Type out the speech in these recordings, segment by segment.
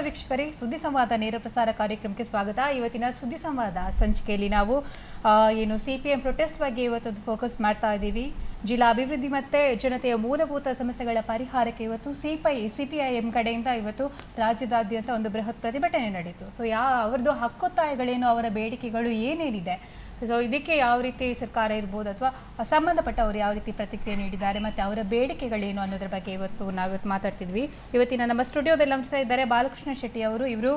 ವೀಕ್ಷಕರೇ, ಸುದ್ದಿ ಸಂವಾದ ನೇರ ಪ್ರಸಾರ ಕಾರ್ಯಕ್ರಮಕ್ಕೆ ಸ್ವಾಗತ. ಇವತ್ತಿನ ಸುದ್ದಿ ಸಂವಾದ ಸಂಚಿಕೆಯಲ್ಲಿ ನಾವು ಏನು ಸಿಪಿಎಂ ಪ್ರೊಟೆಸ್ಟ್ ಬಗ್ಗೆ ಇವತ್ತು ಫೋಕಸ್ ಮಾಡ್ತಾ ಇದ್ದೀವಿ. ಜಿಲ್ಲಾ ಅಭಿವೃದ್ಧಿ ಮತ್ತು ಜನತೆಯ ಮೂಲಭೂತ ಸಮಸ್ಯೆಗಳ ಪರಿಹಾರಕ್ಕೆ ಇವತ್ತು ಸಿಪಿಐಎಂ ಕಡೆಯಿಂದ ಇವತ್ತು ರಾಜ್ಯದಾದ್ಯಂತ ಒಂದು ಬೃಹತ್ ಪ್ರತಿಭಟನೆ ನಡೆಯಿತು. ಸೊ ಅವರದ್ದು ಹಕ್ಕೊತ್ತಾಯಗಳೇನು, ಅವರ ಬೇಡಿಕೆಗಳು ಏನೇನಿದೆ, ಸೊ ಇದಕ್ಕೆ ಯಾವ ರೀತಿ ಸರ್ಕಾರ ಇರ್ಬೋದು ಅಥವಾ ಸಂಬಂಧಪಟ್ಟವರು ಯಾವ ರೀತಿ ಪ್ರತಿಕ್ರಿಯೆ ನೀಡಿದ್ದಾರೆ ಮತ್ತು ಅವರ ಬೇಡಿಕೆಗಳೇನು ಅನ್ನೋದ್ರ ಬಗ್ಗೆ ನಾವಿವತ್ತು ಮಾತಾಡ್ತಿದ್ವಿ. ಇವತ್ತಿನ ನಮ್ಮ ಸ್ಟುಡಿಯೋದಲ್ಲಿ ನಮ್ಸ್ತಾ ಇದ್ದಾರೆ ಬಾಲಕೃಷ್ಣ ಶೆಟ್ಟಿ ಅವರು. ಇವರು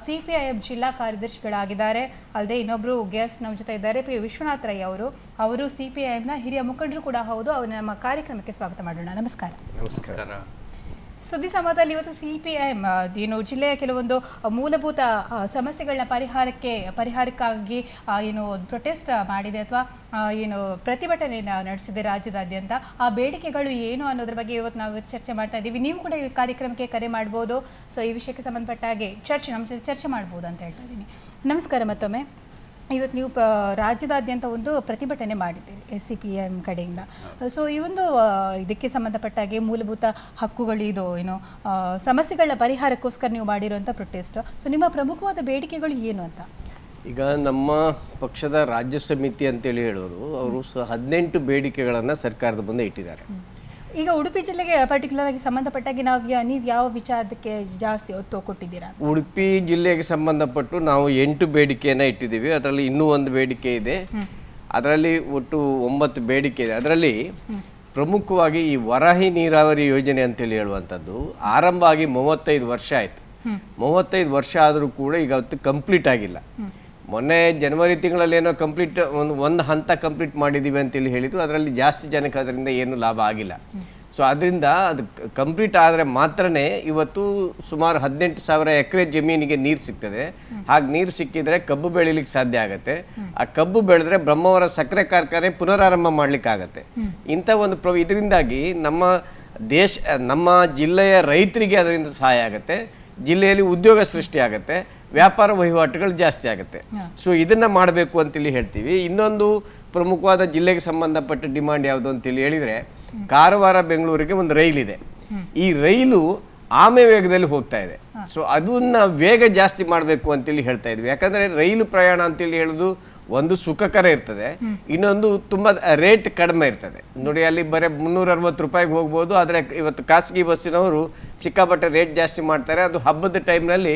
ಸಿಪಿಐಎಂ ಜಿಲ್ಲಾ ಕಾರ್ಯದರ್ಶಿಗಳಾಗಿದ್ದಾರೆ. ಅಲ್ಲದೆ ಇನ್ನೊಬ್ಬರು ಗೆಸ್ಟ್ ನಮ್ಮ ಜೊತೆ ಇದ್ದಾರೆ, ಪಿ ವಿಶ್ವನಾಥ್ ರೈ ಅವರು ಸಿಪಿಐಎಂನ ಹಿರಿಯ ಮುಖಂಡರು ಕೂಡ ಹೌದು. ಅವರು ನಮ್ಮ ಕಾರ್ಯಕ್ರಮಕ್ಕೆ ಸ್ವಾಗತ ಮಾಡೋಣ. ನಮಸ್ಕಾರ. ನಮಸ್ಕಾರ. ಸುದ್ದಿ ಸಂವಾದದಲ್ಲಿ ಇವತ್ತು ಸಿಪಿಐಎಂ ಏನು ಜಿಲ್ಲೆಯ ಕೆಲವೊಂದು ಮೂಲಭೂತ ಸಮಸ್ಯೆಗಳನ್ನ ಪರಿಹಾರಕ್ಕಾಗಿ ಏನು ಪ್ರೊಟೆಸ್ಟ್ ಮಾಡಿದೆ ಅಥವಾ ಏನು ಪ್ರತಿಭಟನೆಯನ್ನು ನಡೆಸಿದೆ ರಾಜ್ಯದಾದ್ಯಂತ. ಆ ಬೇಡಿಕೆಗಳು ಏನು ಅನ್ನೋದ್ರ ಬಗ್ಗೆ ಇವತ್ತು ನಾವು ಚರ್ಚೆ ಮಾಡ್ತಾ ಇದ್ದೀವಿ. ನೀವು ಕೂಡ ಈ ಕಾರ್ಯಕ್ರಮಕ್ಕೆ ಕರೆ ಮಾಡ್ಬೋದು. ಸೊ ಈ ವಿಷಯಕ್ಕೆ ಸಂಬಂಧಪಟ್ಟ ಹಾಗೆ ನಮ್ಮ ಜೊತೆ ಚರ್ಚೆ ಮಾಡ್ಬೋದು ಅಂತ ಹೇಳ್ತಾ ಇದ್ದೀನಿ. ನಮಸ್ಕಾರ ಮತ್ತೊಮ್ಮೆ. ಇವತ್ತು ನೀವು ರಾಜ್ಯದಾದ್ಯಂತ ಒಂದು ಪ್ರತಿಭಟನೆ ಮಾಡಿದ್ದೀರಿ ಸಿಪಿಎಂ ಕಡೆಯಿಂದ. ಸೊ ಈ ಒಂದು ಇದಕ್ಕೆ ಸಂಬಂಧಪಟ್ಟಾಗೆ ಮೂಲಭೂತ ಹಕ್ಕುಗಳು ಇದು ಏನು ಸಮಸ್ಯೆಗಳ ಪರಿಹಾರಕ್ಕೋಸ್ಕರ ನೀವು ಮಾಡಿರುವಂಥ ಪ್ರೊಟೆಸ್ಟ್. ಸೊ ನಿಮ್ಮ ಪ್ರಮುಖವಾದ ಬೇಡಿಕೆಗಳು ಏನು ಅಂತ? ಈಗ ನಮ್ಮ ಪಕ್ಷದ ರಾಜ್ಯ ಸಮಿತಿ ಅಂತೇಳಿ ಹೇಳೋರು ಅವರು 18 ಬೇಡಿಕೆಗಳನ್ನು ಸರ್ಕಾರದ ಮುಂದೆ ಇಟ್ಟಿದ್ದಾರೆ. ಈಗ ಉಡುಪಿ ಜಿಲ್ಲೆಗೆ ಪರ್ಟಿಕ್ಯುಲರ್ ಆಗಿ ಸಂಬಂಧಪಟ್ಟಾಗಿ ನೀವು ಯಾವ ವಿಚಾರಕ್ಕೆ ಜಾಸ್ತಿ ಒತ್ತು ಕೊಟ್ಟಿದ್ದೀರಾ? ಉಡುಪಿ ಜಿಲ್ಲೆಗೆ ಸಂಬಂಧಪಟ್ಟು ನಾವು 8 ಬೇಡಿಕೆಯನ್ನು ಇಟ್ಟಿದ್ದೀವಿ. ಅದರಲ್ಲಿ ಇನ್ನೂ ಒಂದು ಬೇಡಿಕೆ ಇದೆ. ಅದರಲ್ಲಿ ಒಟ್ಟು 9 ಬೇಡಿಕೆ ಇದೆ. ಅದರಲ್ಲಿ ಪ್ರಮುಖವಾಗಿ ಈ ವರಾಹಿ ನೀರಾವರಿ ಯೋಜನೆ ಅಂತೇಳಿ ಹೇಳುವಂಥದ್ದು ಆರಂಭ ಆಗಿ 35 ವರ್ಷ ಆಯಿತು. 35 ವರ್ಷ ಆದರೂ ಕೂಡ ಈಗ ಅವತ್ತು ಕಂಪ್ಲೀಟ್ ಆಗಿಲ್ಲ. ಮೊನ್ನೆ ಜನವರಿ ತಿಂಗಳಲ್ಲಿ ಏನೋ ಕಂಪ್ಲೀಟ್ ಒಂದು ಹಂತ ಕಂಪ್ಲೀಟ್ ಮಾಡಿದ್ದೀವಿ ಅಂತೇಳಿ ಹೇಳಿದ್ರು. ಅದರಲ್ಲಿ ಜಾಸ್ತಿ ಜನಕ್ಕೆ ಅದರಿಂದ ಏನು ಲಾಭ ಆಗಿಲ್ಲ. ಸೊ ಅದರಿಂದ ಅದು ಕಂಪ್ಲೀಟ್ ಆದರೆ ಮಾತ್ರನೇ ಇವತ್ತು ಸುಮಾರು 18,000 ಎಕರೆ ಜಮೀನಿಗೆ ನೀರು ಸಿಗ್ತದೆ. ಹಾಗೆ ನೀರು ಸಿಕ್ಕಿದ್ರೆ ಕಬ್ಬು ಬೆಳಿಲಿಕ್ಕೆ ಸಾಧ್ಯ ಆಗುತ್ತೆ. ಆ ಕಬ್ಬು ಬೆಳೆದ್ರೆ ಬ್ರಹ್ಮಾವರ ಸಕ್ಕರೆ ಕಾರ್ಖಾನೆ ಪುನರಾರಂಭ ಮಾಡ್ಲಿಕ್ಕಾಗತ್ತೆ. ಇಂಥ ಒಂದು ಇದರಿಂದಾಗಿ ನಮ್ಮ ಜಿಲ್ಲೆಯ ರೈತರಿಗೆ ಅದರಿಂದ ಸಹಾಯ ಆಗುತ್ತೆ. ಜಿಲ್ಲೆಯಲ್ಲಿ ಉದ್ಯೋಗ ಸೃಷ್ಟಿ ಆಗುತ್ತೆ, ವ್ಯಾಪಾರ ವಹಿವಾಟುಗಳು ಜಾಸ್ತಿ ಆಗುತ್ತೆ. ಸೊ ಇದನ್ನ ಮಾಡಬೇಕು ಅಂತೇಳಿ ಹೇಳ್ತೀವಿ. ಇನ್ನೊಂದು ಪ್ರಮುಖವಾದ ಜಿಲ್ಲೆಗೆ ಸಂಬಂಧಪಟ್ಟ ಡಿಮಾಂಡ್ ಯಾವುದು ಅಂತೇಳಿ ಹೇಳಿದ್ರೆ, ಕಾರವಾರ ಬೆಂಗಳೂರಿಗೆ ಒಂದು ರೈಲಿದೆ. ಈ ರೈಲು ಆಮೆ ವೇಗದಲ್ಲಿ ಹೋಗ್ತಾ ಇದೆ. ಸೊ ಅದನ್ನ ವೇಗ ಜಾಸ್ತಿ ಮಾಡಬೇಕು ಅಂತೇಳಿ ಹೇಳ್ತಾ ಇದ್ವಿ. ಯಾಕಂದ್ರೆ ರೈಲು ಪ್ರಯಾಣ ಅಂತೇಳಿ ಹೇಳೋದು ಒಂದು ಸುಖಕರ ಇರ್ತದೆ, ಇನ್ನೊಂದು ತುಂಬಾ ರೇಟ್ ಕಡಿಮೆ ಇರ್ತದೆ. ನೋಡಿ, ಅಲ್ಲಿ ಬರೀ 360 ರೂಪಾಯಿಗೆ ಹೋಗ್ಬೋದು. ಆದರೆ ಇವತ್ತು ಖಾಸಗಿ ಬಸ್ಸಿನವರು ಸಿಕ್ಕಾಪಟ್ಟೆ ರೇಟ್ ಜಾಸ್ತಿ ಮಾಡ್ತಾರೆ. ಅದು ಹಬ್ಬದ ಟೈಮ್ನಲ್ಲಿ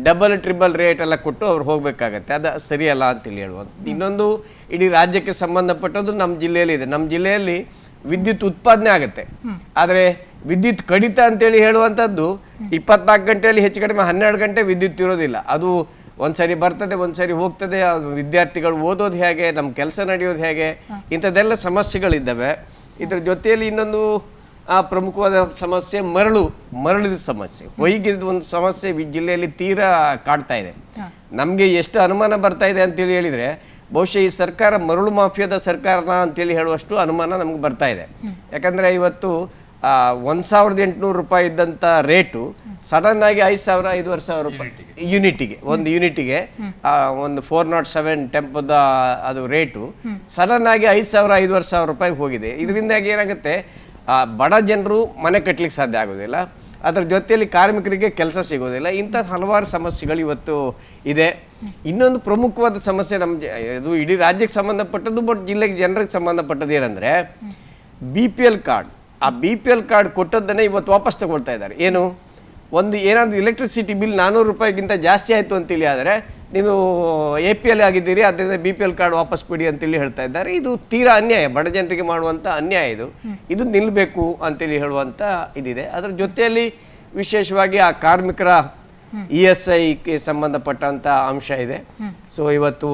ಡಬಲ್ ಟ್ರಿಬಲ್ ರೇಟ್ ಎಲ್ಲ ಕೊಟ್ಟು ಅವ್ರು ಹೋಗ್ಬೇಕಾಗತ್ತೆ. ಅದು ಸರಿಯಲ್ಲ ಅಂತೇಳಿ ಹೇಳುವಂಥ. ಇನ್ನೊಂದು ಇಡೀ ರಾಜ್ಯಕ್ಕೆ ಸಂಬಂಧಪಟ್ಟದ್ದು ನಮ್ಮ ಜಿಲ್ಲೆಯಲ್ಲಿ ಇದೆ. ನಮ್ಮ ಜಿಲ್ಲೆಯಲ್ಲಿ ವಿದ್ಯುತ್ ಉತ್ಪಾದನೆ ಆಗುತ್ತೆ, ಆದರೆ ವಿದ್ಯುತ್ ಕಡಿತ ಅಂತೇಳಿ ಹೇಳುವಂಥದ್ದು 24 ಗಂಟೆಯಲ್ಲಿ ಹೆಚ್ಚು ಕಡಿಮೆ 12 ಗಂಟೆ ವಿದ್ಯುತ್ ಇರೋದಿಲ್ಲ. ಅದು ಒಂದ್ಸರಿ ಬರ್ತದೆ, ಒಂದ್ಸರಿ ಹೋಗ್ತದೆ. ವಿದ್ಯಾರ್ಥಿಗಳು ಓದೋದು ಹೇಗೆ, ನಮ್ಮ ಕೆಲಸ ನಡೆಯೋದು ಹೇಗೆ, ಇಂಥದ್ದೆಲ್ಲ ಸಮಸ್ಯೆಗಳಿದ್ದಾವೆ. ಇದರ ಜೊತೆಯಲ್ಲಿ ಇನ್ನೊಂದು ಪ್ರಮುಖವಾದ ಸಮಸ್ಯೆ ಮರಳಿದ ಸಮಸ್ಯೆ. ಹೊಯ್ಗಿದ ಒಂದು ಸಮಸ್ಯೆ ಜಿಲ್ಲೆಯಲ್ಲಿ ತೀರಾ ಕಾಡ್ತಾ ಇದೆ. ನಮಗೆ ಎಷ್ಟು ಅನುಮಾನ ಬರ್ತಾ ಇದೆ ಅಂತೇಳಿ ಹೇಳಿದರೆ, ಬಹುಶಃ ಈ ಸರ್ಕಾರ ಮರಳು ಮಾಫಿಯಾದ ಸರ್ಕಾರನ ಅಂತೇಳಿ ಹೇಳುವಷ್ಟು ಅನುಮಾನ ನಮ್ಗೆ ಬರ್ತಾ ಇದೆ. ಯಾಕಂದರೆ ಇವತ್ತು 1,800 ರೂಪಾಯಿ ಇದ್ದಂಥ ರೇಟು ಸಡನ್ ಆಗಿ 5,000-5,500 ರೂಪಾಯಿ ಯೂನಿಟಿಗೆ, ಒಂದು ಯೂನಿಟಿಗೆ ಒಂದು 407 ಟೆಂಪದ ಅದು ರೇಟು ಸಡನ್ ಆಗಿ 5,000-5,500 ರೂಪಾಯಿಗೆ ಹೋಗಿದೆ. ಇದರಿಂದಾಗಿ ಏನಾಗುತ್ತೆ, ಬಡ ಜನರು ಮನೆ ಕಟ್ಟಲಿಕ್ಕೆ ಸಾಧ್ಯ ಆಗೋದಿಲ್ಲ, ಅದರ ಜೊತೆಯಲ್ಲಿ ಕಾರ್ಮಿಕರಿಗೆ ಕೆಲಸ ಸಿಗೋದಿಲ್ಲ. ಇಂಥ ಹಲವಾರು ಸಮಸ್ಯೆಗಳು ಇವತ್ತು ಇದೆ. ಇನ್ನೊಂದು ಪ್ರಮುಖವಾದ ಸಮಸ್ಯೆ ಇದು ಇಡೀ ರಾಜ್ಯಕ್ಕೆ ಸಂಬಂಧಪಟ್ಟದ್ದು, ಬಟ್ ಜಿಲ್ಲೆಗೆ ಜನರಿಗೆ ಸಂಬಂಧಪಟ್ಟದ್ದು ಏನಂದರೆ BPL ಕಾರ್ಡ್. ಆ BPL ಕಾರ್ಡ್ ಕೊಟ್ಟದ್ದನ್ನೇ ಇವತ್ತು ವಾಪಸ್ ತಗೊಳ್ತಾ ಇದ್ದಾರೆ. ಏನಾದರೂ ಎಲೆಕ್ಟ್ರಿಸಿಟಿ ಬಿಲ್ 400 ರೂಪಾಯಿಗಿಂತ ಜಾಸ್ತಿ ಆಯಿತು ಅಂತೇಳಿ ಆದರೆ ನೀವು APL ಆಗಿದ್ದೀರಿ, ಅದರಿಂದ BPL ಕಾರ್ಡ್ ವಾಪಸ್ ಕೊಡಿ ಅಂತೇಳಿ ಹೇಳ್ತಾ ಇದ್ದಾರೆ. ಇದು ತೀರಾ ಅನ್ಯಾಯ, ಬಡ ಜನರಿಗೆ ಮಾಡುವಂಥ ಅನ್ಯಾಯ. ಇದು ನಿಲ್ಲಬೇಕು ಅಂತೇಳಿ ಹೇಳುವಂಥ ಇದಿದೆ. ಅದರ ಜೊತೆಯಲ್ಲಿ ವಿಶೇಷವಾಗಿ ಆ ಕಾರ್ಮಿಕರ ESIಗೆ ಸಂಬಂಧಪಟ್ಟಂಥ ಅಂಶ ಇದೆ. ಸೊ ಇವತ್ತು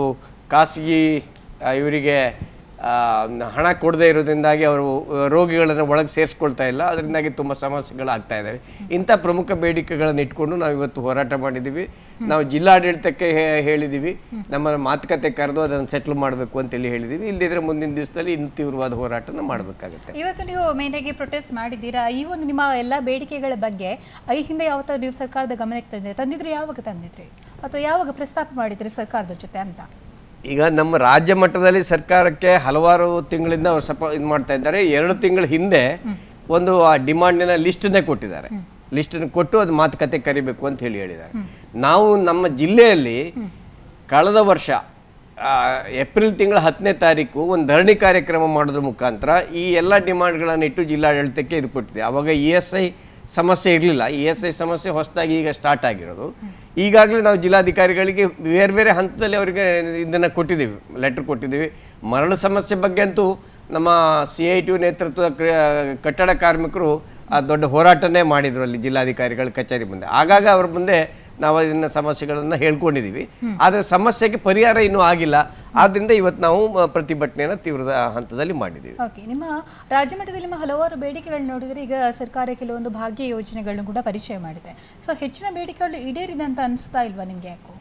ಖಾಸಗಿ ಇವರಿಗೆ ಹಣ ಕೊಡದೇ ಇರೋದ್ರಿಂದಾಗಿ ಅವರು ರೋಗಿಗಳನ್ನು ಒಳಗೆ ಸೇರಿಸ್ಕೊಳ್ತಾ ಇಲ್ಲ. ಅದರಿಂದಾಗಿ ತುಂಬ ಸಮಸ್ಯೆಗಳಾಗ್ತಾ ಇದ್ದಾವೆ. ಇಂಥ ಪ್ರಮುಖ ಬೇಡಿಕೆಗಳನ್ನು ಇಟ್ಕೊಂಡು ನಾವು ಇವತ್ತು ಹೋರಾಟ ಮಾಡಿದ್ದೀವಿ. ನಾವು ಜಿಲ್ಲಾಡಳಿತಕ್ಕೆ ಹೇಳಿದ್ದೀವಿ, ನಮ್ಮ ಮಾತುಕತೆ ಕರೆದು ಅದನ್ನು ಸೆಟ್ಲ್ ಮಾಡಬೇಕು ಅಂತೇಳಿ ಹೇಳಿದ್ದೀವಿ. ಇಲ್ಲದಿದ್ರೆ ಮುಂದಿನ ದಿವಸದಲ್ಲಿ ಇನ್ನೂ ತೀವ್ರವಾದ ಹೋರಾಟನ ಮಾಡಬೇಕಾಗುತ್ತೆ. ಇವತ್ತು ನೀವು ಮೇನಾಗಿ ಪ್ರೊಟೆಸ್ಟ್ ಮಾಡಿದ್ದೀರಾ. ಈ ಒಂದು ನಿಮ್ಮ ಎಲ್ಲ ಬೇಡಿಕೆಗಳ ಬಗ್ಗೆ ಈ ಹಿಂದೆ ಯಾವತ್ತೂ ನೀವು ಸರ್ಕಾರದ ಗಮನಕ್ಕೆ ತಂದಿದ್ರಿ? ಯಾವಾಗ ತಂದಿದ್ರಿ ಅಥವಾ ಯಾವಾಗ ಪ್ರಸ್ತಾಪ ಮಾಡಿದ್ರಿ ಸರ್ಕಾರದ ಜೊತೆ ಅಂತ? ಈಗ ನಮ್ಮ ರಾಜ್ಯ ಮಟ್ಟದಲ್ಲಿ ಸರ್ಕಾರಕ್ಕೆ ಹಲವಾರು ತಿಂಗಳಿಂದ ಅವರು ಇದು ಮಾಡ್ತಾ ಇದ್ದಾರೆ. 2 ತಿಂಗಳ ಹಿಂದೆ ಒಂದು ಡಿಮಾಂಡಿನ ಲಿಸ್ಟನ್ನೇ ಕೊಟ್ಟಿದ್ದಾರೆ. ಲಿಸ್ಟನ್ನು ಕೊಟ್ಟು ಅದು ಮಾತುಕತೆ ಕರಿಬೇಕು ಅಂತ ಹೇಳಿದ್ದಾರೆ. ನಾವು ನಮ್ಮ ಜಿಲ್ಲೆಯಲ್ಲಿ ಕಳೆದ ವರ್ಷ ಏಪ್ರಿಲ್ ತಿಂಗಳ 10ನೇ ತಾರೀಕು ಒಂದು ಧರಣಿ ಕಾರ್ಯಕ್ರಮ ಮಾಡೋದ್ರ ಮುಖಾಂತರ ಈ ಎಲ್ಲ ಡಿಮಾಂಡ್ಗಳನ್ನು ಇಟ್ಟು ಜಿಲ್ಲಾಡಳಿತಕ್ಕೆ ಇದು ಕೊಟ್ಟಿದೆ. ಆವಾಗ ESI ಸಮಸ್ಯೆ ಇರಲಿಲ್ಲ. ESI ಸಮಸ್ಯೆ ಹೊಸದಾಗಿ ಈಗ ಸ್ಟಾರ್ಟ್ ಆಗಿರೋದು. ಈಗಾಗಲೇ ನಾವು ಜಿಲ್ಲಾಧಿಕಾರಿಗಳಿಗೆ ಬೇರೆ ಬೇರೆ ಹಂತದಲ್ಲಿ ಅವರಿಗೆ ಇದನ್ನು ಕೊಟ್ಟಿದ್ದೀವಿ, ಲೆಟ್ರ್ ಕೊಟ್ಟಿದ್ದೀವಿ. ಮರಳು ಸಮಸ್ಯೆ ಬಗ್ಗೆ ಅಂತೂ ನಮ್ಮ CITU ನೇತೃತ್ವದ ಕಟ್ಟಡ ಕಾರ್ಮಿಕರು ದೊಡ್ಡ ಹೋರಾಟನೇ ಮಾಡಿದರು ಅಲ್ಲಿ ಜಿಲ್ಲಾಧಿಕಾರಿಗಳ ಕಚೇರಿ ಮುಂದೆ. ಆಗಾಗ ಅವ್ರ ಮುಂದೆ ನಾವು ಇದನ್ನ ಸಮಸ್ಯೆಗಳನ್ನು ಹೇಳ್ಕೊಂಡಿದ್ದೀವಿ. ಆದರೆ ಸಮಸ್ಯೆಗೆ ಪರಿಹಾರ ಇನ್ನೂ ಆಗಿಲ್ಲ. ಆದ್ದರಿಂದ ಇವತ್ತು ನಾವು ಪ್ರತಿಭಟನೆಯನ್ನು ತೀವ್ರ ಹಂತದಲ್ಲಿ ಮಾಡಿದ್ದೀವಿ. ಓಕೆ, ನಿಮ್ಮ ರಾಜ್ಯ ಮಟ್ಟದಲ್ಲಿ ನಿಮ್ಮ ಹಲವಾರು ಬೇಡಿಕೆಗಳು ನೋಡಿದರೆ ಈಗ ಸರ್ಕಾರ ಕೆಲವೊಂದು ಭಾಗ್ಯ ಯೋಜನೆಗಳನ್ನು ಕೂಡ ಪರಿಚಯ ಮಾಡಿದೆ. ಸೊ ಹೆಚ್ಚಿನ ಬೇಡಿಕೆಗಳು ಈಡೇರಿದೆ ಅಂತ ಅನಿಸ್ತಾ ಇಲ್ವಾ ನಿಮಗೆ? ಯಾಕೋ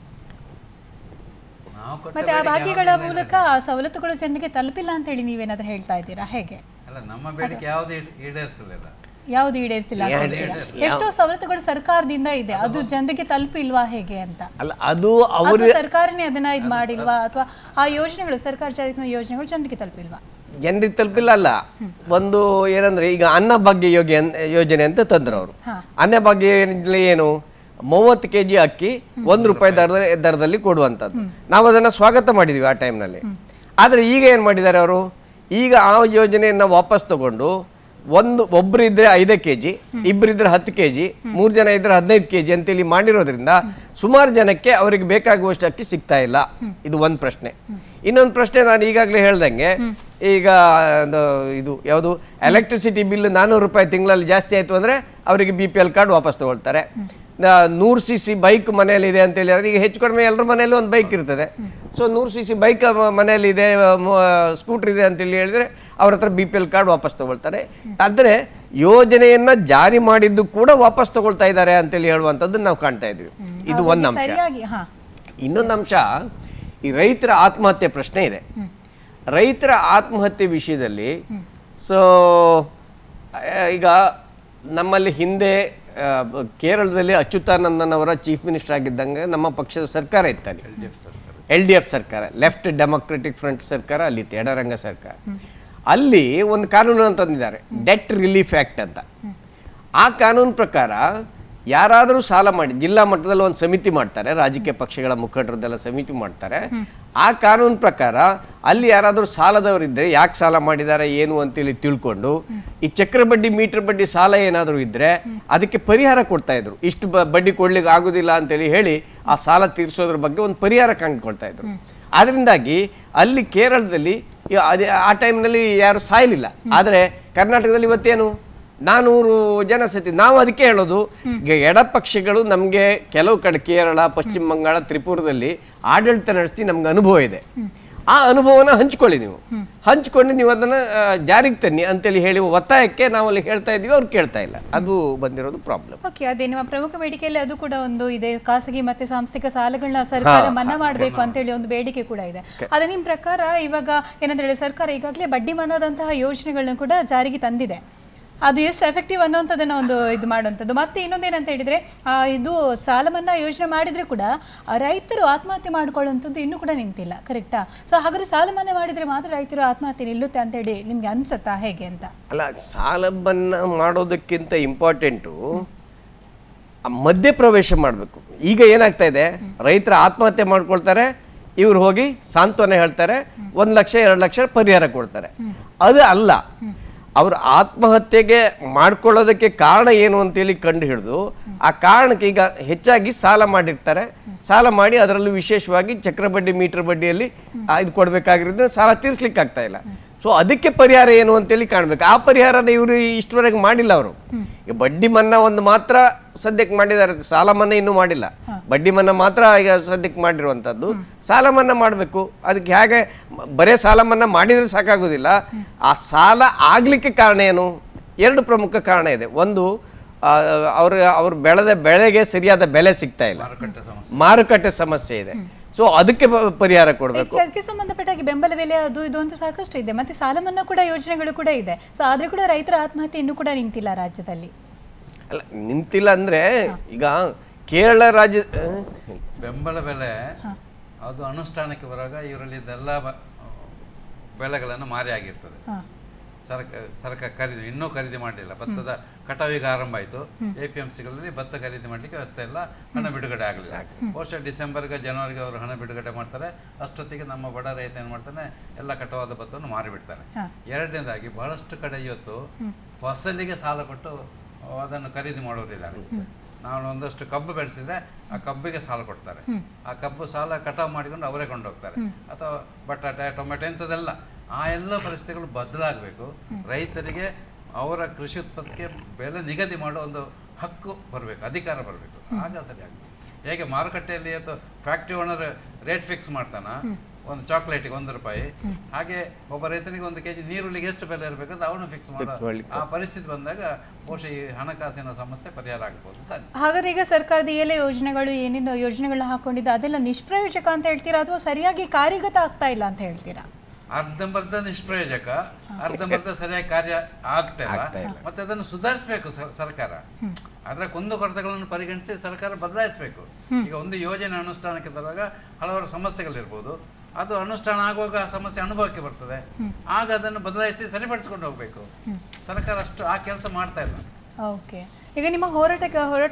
ಮತ್ತೆ ಆ ಭಾಗ್ಯಗಳ ಮೂಲಕ ಸವಲತ್ತುಗಳು ಜನರಿಗೆ ತಲುಪಿಲ್ಲ ಅಂತ ಹೇಳಿ ನೀವೇನಾದ್ರೂ ಹೇಳ್ತಾ ಇದ್ದೀರಾ? ಹೇಗೆ? ಅಲ್ಲ, ನಮ್ಮ ಬೇಡಿಕೆ ಯಾವುದು ಈಡೇರಿಸಲಿಲ್ಲ. ಯಾವುದು ಈಡೇರಿಸಿಲ್ಲ? ಎಷ್ಟೋ ಸವಲತ್ತುಗಳು ಸರ್ಕಾರದಿಂದ ಇದೆ, ಅದು ಜನರಿಗೆ ತಲುಪಿಲ್ವಾ ಹೇಗೆ ಅಂತ? ಅಲ್ಲ, ಅದು ಸರ್ಕಾರನೇ ಅದನ್ನ ಇದು ಮಾಡಿಲ್ವಾ, ಅಥವಾ ಆ ಯೋಜನೆಗಳು ಸರ್ಕಾರ ಚಾಲಿತ ಯೋಜನೆಗಳು ಜನರಿಗೆ ತಲುಪಿಲ್ವಾ? ಜನರಿಗೆ ತಲುಪಿಲ್ಲ ಅಲ್ಲ. ಒಂದು ಏನಂದ್ರೆ ಈಗ ಅನ್ನಭಾಗ್ಯ ಯೋಜನೆ ಅಂತ ತಂದ್ರು ಅವರು. ಅನ್ನಭಾಗ್ಯ ಯೋಜನೆ ಏನು, 30 kg ಅಕ್ಕಿ ₹1 ದರದಲ್ಲಿ ಕೊಡುವಂಥದ್ದು. ನಾವು ಅದನ್ನು ಸ್ವಾಗತ ಮಾಡಿದ್ವಿ ಆ ಟೈಮ್ನಲ್ಲಿ. ಆದರೆ ಈಗ ಏನು ಮಾಡಿದ್ದಾರೆ ಅವರು, ಈಗ ಆ ಯೋಜನೆಯನ್ನು ವಾಪಸ್ ತಗೊಂಡು ಒಬ್ಬರು ಇದ್ರೆ 5 kg, ಇಬ್ಬರಿದ್ರೆ 10 kg, 3 ಜನ ಇದ್ರೆ 15 kg ಅಂತೇಳಿ ಮಾಡಿರೋದ್ರಿಂದ ಸುಮಾರು ಜನಕ್ಕೆ ಅವರಿಗೆ ಬೇಕಾಗುವಷ್ಟು ಅಕ್ಕಿ ಸಿಗ್ತಾ ಇಲ್ಲ. ಇದು ಒಂದು ಪ್ರಶ್ನೆ. ಇನ್ನೊಂದು ಪ್ರಶ್ನೆ, ನಾನು ಈಗಾಗಲೇ ಹೇಳ್ದಂಗೆ ಈಗ ಇದು ಯಾವುದು ಎಲೆಕ್ಟ್ರಿಸಿಟಿ ಬಿಲ್ ₹400 ತಿಂಗಳಲ್ಲಿ ಜಾಸ್ತಿ ಆಯಿತು ಅಂದರೆ ಅವರಿಗೆ BPL ಕಾರ್ಡ್ ವಾಪಸ್ ತಗೊಳ್ತಾರೆ. 100cc ಬೈಕ್ ಮನೆಯಲ್ಲಿ ಇದೆ ಅಂತೇಳಿ ಆದರೆ ಈಗ ಹೆಚ್ಚು ಕಡಿಮೆ ಎಲ್ಲರ ಮನೆಯಲ್ಲೂ ಒಂದು ಬೈಕ್ ಇರ್ತದೆ. ಸೊ 100cc ಬೈಕ್ ಮನೆಯಲ್ಲಿ ಇದೆ, ಸ್ಕೂಟ್ರ್ ಇದೆ ಅಂತೇಳಿ ಹೇಳಿದರೆ ಅವ್ರ ಹತ್ರ BPL ಕಾರ್ಡ್ ವಾಪಸ್ ತಗೊಳ್ತಾರೆ. ಆದರೆ ಯೋಜನೆಯನ್ನು ಜಾರಿ ಮಾಡಿದ್ದು ಕೂಡ ವಾಪಸ್ ತಗೊಳ್ತಾ ಇದ್ದಾರೆ ಅಂತೇಳಿ ಹೇಳುವಂಥದ್ದು ನಾವು ಕಾಣ್ತಾ ಇದ್ವಿ. ಇದು ಒಂದು ಅಂಶ. ಇನ್ನೊಂದು ಅಂಶ, ಈ ರೈತರ ಆತ್ಮಹತ್ಯೆ ಪ್ರಶ್ನೆ ಇದೆ. ರೈತರ ಆತ್ಮಹತ್ಯೆ ವಿಷಯದಲ್ಲಿ ಸೊ ಈಗ ನಮ್ಮಲ್ಲಿ ಹಿಂದೆ ಕೇರಳದಲ್ಲಿ ಅಚ್ಯುತಾನಂದನ್ ಅವರ ಚೀಫ್ ಮಿನಿಸ್ಟರ್ ಆಗಿದ್ದಂಗೆ ನಮ್ಮ ಪಕ್ಷದ ಸರ್ಕಾರ ಇತ್ತಲ್ಲಿ, LDF ಸರ್ಕಾರ, ಲೆಫ್ಟ್ ಡೆಮೊಕ್ರೆಟಿಕ್ ಫ್ರಂಟ್ ಸರ್ಕಾರ ಅಲ್ಲಿತ್ತು, ಎಡರಂಗ ಸರ್ಕಾರ. ಅಲ್ಲಿ ಒಂದು ಕಾನೂನು ತಂದಿದ್ದಾರೆ, ಡೆಟ್ ರಿಲೀಫ್ ಆ್ಯಕ್ಟ್ ಅಂತ. ಆ ಕಾನೂನು ಪ್ರಕಾರ ಯಾರಾದರೂ ಸಾಲ ಮಾಡಿ, ಜಿಲ್ಲಾ ಮಟ್ಟದಲ್ಲಿ ಒಂದು ಸಮಿತಿ ಮಾಡ್ತಾರೆ, ರಾಜಕೀಯ ಪಕ್ಷಗಳ ಮುಖಂಡರದ್ದೆಲ್ಲ ಸಮಿತಿ ಮಾಡ್ತಾರೆ. ಆ ಕಾನೂನು ಪ್ರಕಾರ ಅಲ್ಲಿ ಯಾರಾದರೂ ಸಾಲದವರಿದ್ದರೆ ಯಾಕೆ ಸಾಲ ಮಾಡಿದ್ದಾರೆ ಏನು ಅಂತೇಳಿ ತಿಳ್ಕೊಂಡು ಈ ಚಕ್ರ ಬಡ್ಡಿ ಮೀಟರ್ ಬಡ್ಡಿ ಸಾಲ ಏನಾದರೂ ಇದ್ದರೆ ಅದಕ್ಕೆ ಪರಿಹಾರ ಕೊಡ್ತಾ ಇದ್ರು. ಇಷ್ಟು ಬಡ್ಡಿ ಕೊಡ್ಲಿಕ್ಕೆ ಆಗೋದಿಲ್ಲ ಅಂತೇಳಿ ಹೇಳಿ ಆ ಸಾಲ ತೀರಿಸೋದ್ರ ಬಗ್ಗೆ ಒಂದು ಪರಿಹಾರ ಕಂಡುಕೊಳ್ತಾ ಇದ್ರು. ಅದರಿಂದಾಗಿ ಅಲ್ಲಿ ಕೇರಳದಲ್ಲಿ ಆ ಟೈಮ್ನಲ್ಲಿ ಯಾರು ಸಾಯಲಿಲ್ಲ. ಆದರೆ ಕರ್ನಾಟಕದಲ್ಲಿ ಇವತ್ತೇನು 400 ಜನ ಸತಿ. ನಾವು ಅದಕ್ಕೆ ಹೇಳೋದು, ಎಡಪಕ್ಷಗಳು ನಮಗೆ ಕೆಲವು ಕಡೆ ಕೇರಳ, ಪಶ್ಚಿಮ ಬಂಗಾಳ, ತ್ರಿಪುರದಲ್ಲಿ ಆಡಳಿತ ನಡೆಸಿ ನಮ್ಗೆ ಅನುಭವ ಇದೆ. ಆ ಅನುಭವನ ಹಂಚ್ಕೊಳ್ಳಿ, ನೀವು ಹಂಚ್ಕೊಂಡು ನೀವು ಅದನ್ನು ಜಾರಿಗೆ ತನ್ನಿ ಅಂತೇಳಿ ಹೇಳಿ ಒತ್ತಾಯಕ್ಕೆ ನಾವು ಅಲ್ಲಿ ಹೇಳ್ತಾ ಇದ್ದೀವಿ, ಅವ್ರು ಕೇಳ್ತಾ ಇಲ್ಲ. ಅದು ಬಂದಿರೋದು ಪ್ರಾಬ್ಲಮ್. ಓಕೆ, ಅದೇ ನಿಮ್ಮ ಪ್ರಮುಖ ಬೇಡಿಕೆಯಲ್ಲಿ ಅದು ಕೂಡ ಒಂದು ಇದೆ, ಖಾಸಗಿ ಮತ್ತೆ ಸಾಂಸ್ಥಿಕ ಸಾಲಗಳನ್ನ ಸರ್ಕಾರ ಮನ್ನಾ ಮಾಡಬೇಕು ಅಂತೇಳಿ ಒಂದು ಬೇಡಿಕೆ ಕೂಡ ಇದೆ. ಅದೇ ನಿಮ್ಮ ಪ್ರಕಾರ ಇವಾಗ ಏನಂತ ಹೇಳಿ ಸರ್ಕಾರ ಈಗಾಗಲೇ ಬಡ್ಡಿ ಮನ್ನಾದಂತಹ ಯೋಜನೆಗಳನ್ನ ಕೂಡ ಜಾರಿಗೆ ತಂದಿದೆ. ಅದು ಎಷ್ಟು ಎಫೆಕ್ಟಿವ್ ಅನ್ನೋಂಥದ್ದನ್ನು ಒಂದು ಇದು ಮಾಡುವಂಥದ್ದು. ಮತ್ತೆ ಇನ್ನೊಂದೇನಂತ ಹೇಳಿದರೆ, ಇದು ಸಾಲ ಮನ್ನಾ ಯೋಜನೆ ಮಾಡಿದರೆ ಕೂಡ ರೈತರು ಆತ್ಮಹತ್ಯೆ ಮಾಡ್ಕೊಳ್ಳುವಂಥದ್ದು ಇನ್ನೂ ಕೂಡ ನಿಂತಿಲ್ಲ, ಕರೆಕ್ಟಾ? ಸೊ ಹಾಗಾದರೆ ಸಾಲ ಮನ್ನಾ ಮಾಡಿದರೆ ಮಾತ್ರ ರೈತರು ಆತ್ಮಹತ್ಯೆ ನಿಲ್ಲುತ್ತೆ ಅಂತೇಳಿ ನಿಮ್ಗೆ ಅನ್ಸುತ್ತಾ ಹೇಗೆ ಅಂತ? ಅಲ್ಲ, ಸಾಲ ಮನ್ನಾ ಮಾಡೋದಕ್ಕಿಂತ ಇಂಪಾರ್ಟೆಂಟು ಮಧ್ಯಪ್ರವೇಶ ಮಾಡಬೇಕು. ಈಗ ಏನಾಗ್ತಾ ಇದೆ, ರೈತರ ಆತ್ಮಹತ್ಯೆ ಮಾಡ್ಕೊಳ್ತಾರೆ, ಇವ್ರು ಹೋಗಿ ಸಾಂತ್ವನ ಹೇಳ್ತಾರೆ, 1 ಲಕ್ಷ 2 ಲಕ್ಷ ಪರಿಹಾರ ಕೊಡ್ತಾರೆ. ಅದು ಅಲ್ಲ, ಅವ್ರ ಆತ್ಮಹತ್ಯೆಗೆ ಮಾಡ್ಕೊಳ್ಳೋದಕ್ಕೆ ಕಾರಣ ಏನು ಅಂತೇಳಿ ಕಂಡು ಹಿಡಿದು ಆ ಕಾರಣಕ್ಕೆ ಈಗ ಹೆಚ್ಚಾಗಿ ಸಾಲ ಮಾಡಿರ್ತಾರೆ. ಸಾಲ ಮಾಡಿ ಅದರಲ್ಲೂ ವಿಶೇಷವಾಗಿ ಚಕ್ರ ಬಡ್ಡಿ ಮೀಟರ್ ಬಡ್ಡಿಯಲ್ಲಿ ಇದು ಕೊಡಬೇಕಾಗಿರೋದ್ರಿಂದ ಸಾಲ ತೀರಿಸ್ಲಿಕ್ಕೆ ಆಗ್ತಾ ಇಲ್ಲ. ಸೊ ಅದಕ್ಕೆ ಪರಿಹಾರ ಏನು ಅಂತೇಳಿ ಕಾಣಬೇಕು. ಆ ಪರಿಹಾರನ ಇವರು ಇಷ್ಟವರೆಗೆ ಮಾಡಿಲ್ಲ. ಅವರು ಈಗ ಬಡ್ಡಿ ಮನ್ನಾ ಒಂದು ಮಾತ್ರ ಸದ್ಯಕ್ಕೆ ಮಾಡಿದ್ದಾರೆ, ಸಾಲ ಮನ್ನಾ ಇನ್ನೂ ಮಾಡಿಲ್ಲ. ಬಡ್ಡಿ ಮನ್ನಾ ಮಾತ್ರ ಈಗ ಸದ್ಯಕ್ಕೆ ಮಾಡಿರುವಂಥದ್ದು. ಸಾಲ ಮನ್ನಾ ಮಾಡಬೇಕು. ಅದಕ್ಕೆ ಹೇಗೆ ಬರೇ ಸಾಲ ಮನ್ನಾ ಮಾಡಿದರೆ ಸಾಕಾಗೋದಿಲ್ಲ. ಆ ಸಾಲ ಆಗ್ಲಿಕ್ಕೆ ಕಾರಣ ಏನು? 2 ಪ್ರಮುಖ ಕಾರಣ ಇದೆ. ಒಂದು, ಅವ್ರು ಬೆಳೆದ ಬೆಳೆಗೆ ಸರಿಯಾದ ಬೆಲೆ ಸಿಗ್ತಾ ಇಲ್ಲ, ಮಾರುಕಟ್ಟೆ ಸಮಸ್ಯೆ ಇದೆ. ಸೊ ಅದಕ್ಕೆ ಪರಿಹಾರ ಕೊಡಬೇಕು. ಅದಕ್ಕೆ ಸಂಬಂಧಪಟ್ಟಾಗಿ ಬೆಂಬಲ ಬೆಲೆ ಅದು ಇದು ಅಂತ ಸಾಕಷ್ಟು ಇದೆ. ಮತ್ತೆ ಸಾಲ ಮನ್ನಾ ಕೂಡ ಯೋಜನೆಗಳು ಕೂಡ ಇದೆ. ಸೊ ಆದ್ರೆ ಕೂಡ ರೈತರ ಆತ್ಮಹತ್ಯೆ ಇನ್ನೂ ಕೂಡ ನಿಂತಿಲ್ಲ ರಾಜ್ಯದಲ್ಲಿ. ಅಲ್ಲ, ನಿಂತಿಲ್ಲ ಅಂದ್ರೆ ಈಗ ಕೇರಳ ರಾಜ್ಯ ಬೆಂಬಲ ಬೆಲೆ ಅದು ಅನುಷ್ಠಾನಕ್ಕೆ ಬರುವಾಗ ಇವರಲ್ಲಿ ಇದೆಲ್ಲ ಬೆಳೆಗಳನ್ನು ಮಾರಿ ಆಗಿರ್ತದೆ. ಸರ್ಕಾರ ಖರೀದಿ ಇನ್ನೂ ಖರೀದಿ ಮಾಡಲಿಲ್ಲ. ಭತ್ತದ ಕಟಾವಿಗೆ ಆರಂಭ ಆಯಿತು. APMCಗಳಲ್ಲಿ ಭತ್ತ ಖರೀದಿ ಮಾಡಲಿಕ್ಕೆ ವ್ಯವಸ್ಥೆ ಇಲ್ಲ, ಹಣ ಬಿಡುಗಡೆ ಆಗಲಿಲ್ಲ. ಬಹುಶಃ ಡಿಸೆಂಬರ್ಗೆ ಜನವರಿಗೆ ಅವರು ಹಣ ಬಿಡುಗಡೆ ಮಾಡ್ತಾರೆ. ಅಷ್ಟೊತ್ತಿಗೆ ನಮ್ಮ ಬಡ ರೈತ ಏನು ಮಾಡ್ತಾನೆ, ಎಲ್ಲ ಕಟಾವಾದ ಭತ್ತವನ್ನು ಮಾರಿಬಿಡ್ತಾನೆ. ಎರಡನೇದಾಗಿ ಬಹಳಷ್ಟು ಕಡೆ ಇವತ್ತು ಫಸಲಿಗೆ ಸಾಲ ಕೊಟ್ಟು ಅದನ್ನು ಖರೀದಿ ಮಾಡೋರಿದ್ದಾರೆ. ನಾವು ಒಂದಷ್ಟು ಕಬ್ಬು ಬೆಳೆಸಿದ್ರೆ ಆ ಕಬ್ಬಿಗೆ ಸಾಲ ಕೊಡ್ತಾರೆ. ಆ ಕಬ್ಬು ಸಾಲ ಕಟಾವು ಮಾಡಿಕೊಂಡು ಅವರೇ ಕೊಂಡೋಗ್ತಾರೆ. ಅಥವಾ ಬಟಾಟೆ, ಟೊಮೆಟೊ ಇಂಥದ್ದೆಲ್ಲ. ಆ ಎಲ್ಲ ಪರಿಸ್ಥಿತಿಗಳು ಬದಲಾಗಬೇಕು. ರೈತರಿಗೆ ಅವರ ಕೃಷಿ ಉತ್ಪನ್ನಕ್ಕೆ ಬೆಲೆ ನಿಗದಿ ಮಾಡೋ ಒಂದು ಹಕ್ಕು ಬರಬೇಕು, ಅಧಿಕಾರ ಬರಬೇಕು. ಆಗ ಸರಿಯಾಗಬೇಕು. ಹೇಗೆ ಮಾರುಕಟ್ಟೆಯಲ್ಲಿ ಇವತ್ತು ಫ್ಯಾಕ್ಟ್ರಿ ಓನರ್ ರೇಟ್ ಫಿಕ್ಸ್ ಮಾಡ್ತಾನ, ಒಂದು ಚಾಕ್ಲೇಟಿಗೆ 1 ರೂಪಾಯಿ, ಹಾಗೆ ಒಬ್ಬ ರೈತನಿಗೆ 1 kg ನೀರುಳ್ಳಿಗೆ ಎಷ್ಟು ಬೆಲೆ ಇರಬೇಕಂತ ಅವನು ಫಿಕ್ಸ್ ಮಾಡೋ ಆ ಪರಿಸ್ಥಿತಿ ಬಂದಾಗ ಬಹುಶಃ ಈ ಹಣಕಾಸಿನ ಸಮಸ್ಯೆ ಪರಿಹಾರ ಆಗ್ಬೋದು. ಹಾಗಾದ್ರೆ ಈಗ ಸರ್ಕಾರದ ಎಲ್ಲ ಯೋಜನೆಗಳು ಏನೇನು ಯೋಜನೆಗಳನ್ನ ಹಾಕೊಂಡಿದ್ದ ಅದೆಲ್ಲ ನಿಷ್ಪ್ರಯೋಜಕ ಅಂತ ಹೇಳ್ತೀರಾ, ಅಥವಾ ಸರಿಯಾಗಿ ಕಾರ್ಯಗತ ಆಗ್ತಾ ಇಲ್ಲ ಅಂತ ಹೇಳ್ತೀರಾ? ಅರ್ಧಂಬರ್ಧ ನಿಷ್ಪ್ರಯೋಜಕ, ಅರ್ಧಂಬರ್ಧ ಸರಿಯಾಗಿ ಕಾರ್ಯ ಆಗ್ತಾ ಇಲ್ಲ. ಮತ್ತೆ ಅದನ್ನು ಸುಧಾರಿಸಬೇಕು ಸರ್ಕಾರ. ಅದರ ಕುಂದುಕೊರತೆಗಳನ್ನು ಪರಿಗಣಿಸಿ ಸರ್ಕಾರ ಬದಲಾಯಿಸಬೇಕು. ಈಗ ಒಂದು ಯೋಜನೆ ಅನುಷ್ಠಾನಕ್ಕೆ ತರುವಾಗ ಹಲವಾರು ಸಮಸ್ಯೆಗಳಿರ್ಬೋದು. ಅದು ಅನುಷ್ಠಾನ ಆಗುವಾಗ ಆ ಸಮಸ್ಯೆ ಅನುಭವಕ್ಕೆ ಬರ್ತದೆ. ಆಗ ಅದನ್ನು ಬದಲಾಯಿಸಿ ಸರಿಪಡಿಸ್ಕೊಂಡು ಹೋಗಬೇಕು. ಸರ್ಕಾರ ಅಷ್ಟು ಆ ಕೆಲಸ ಮಾಡ್ತಾ ಇಲ್ಲ. ಓಕೆ, ಈಗ ನಿಮ್ಮ ಹೋರಾಟ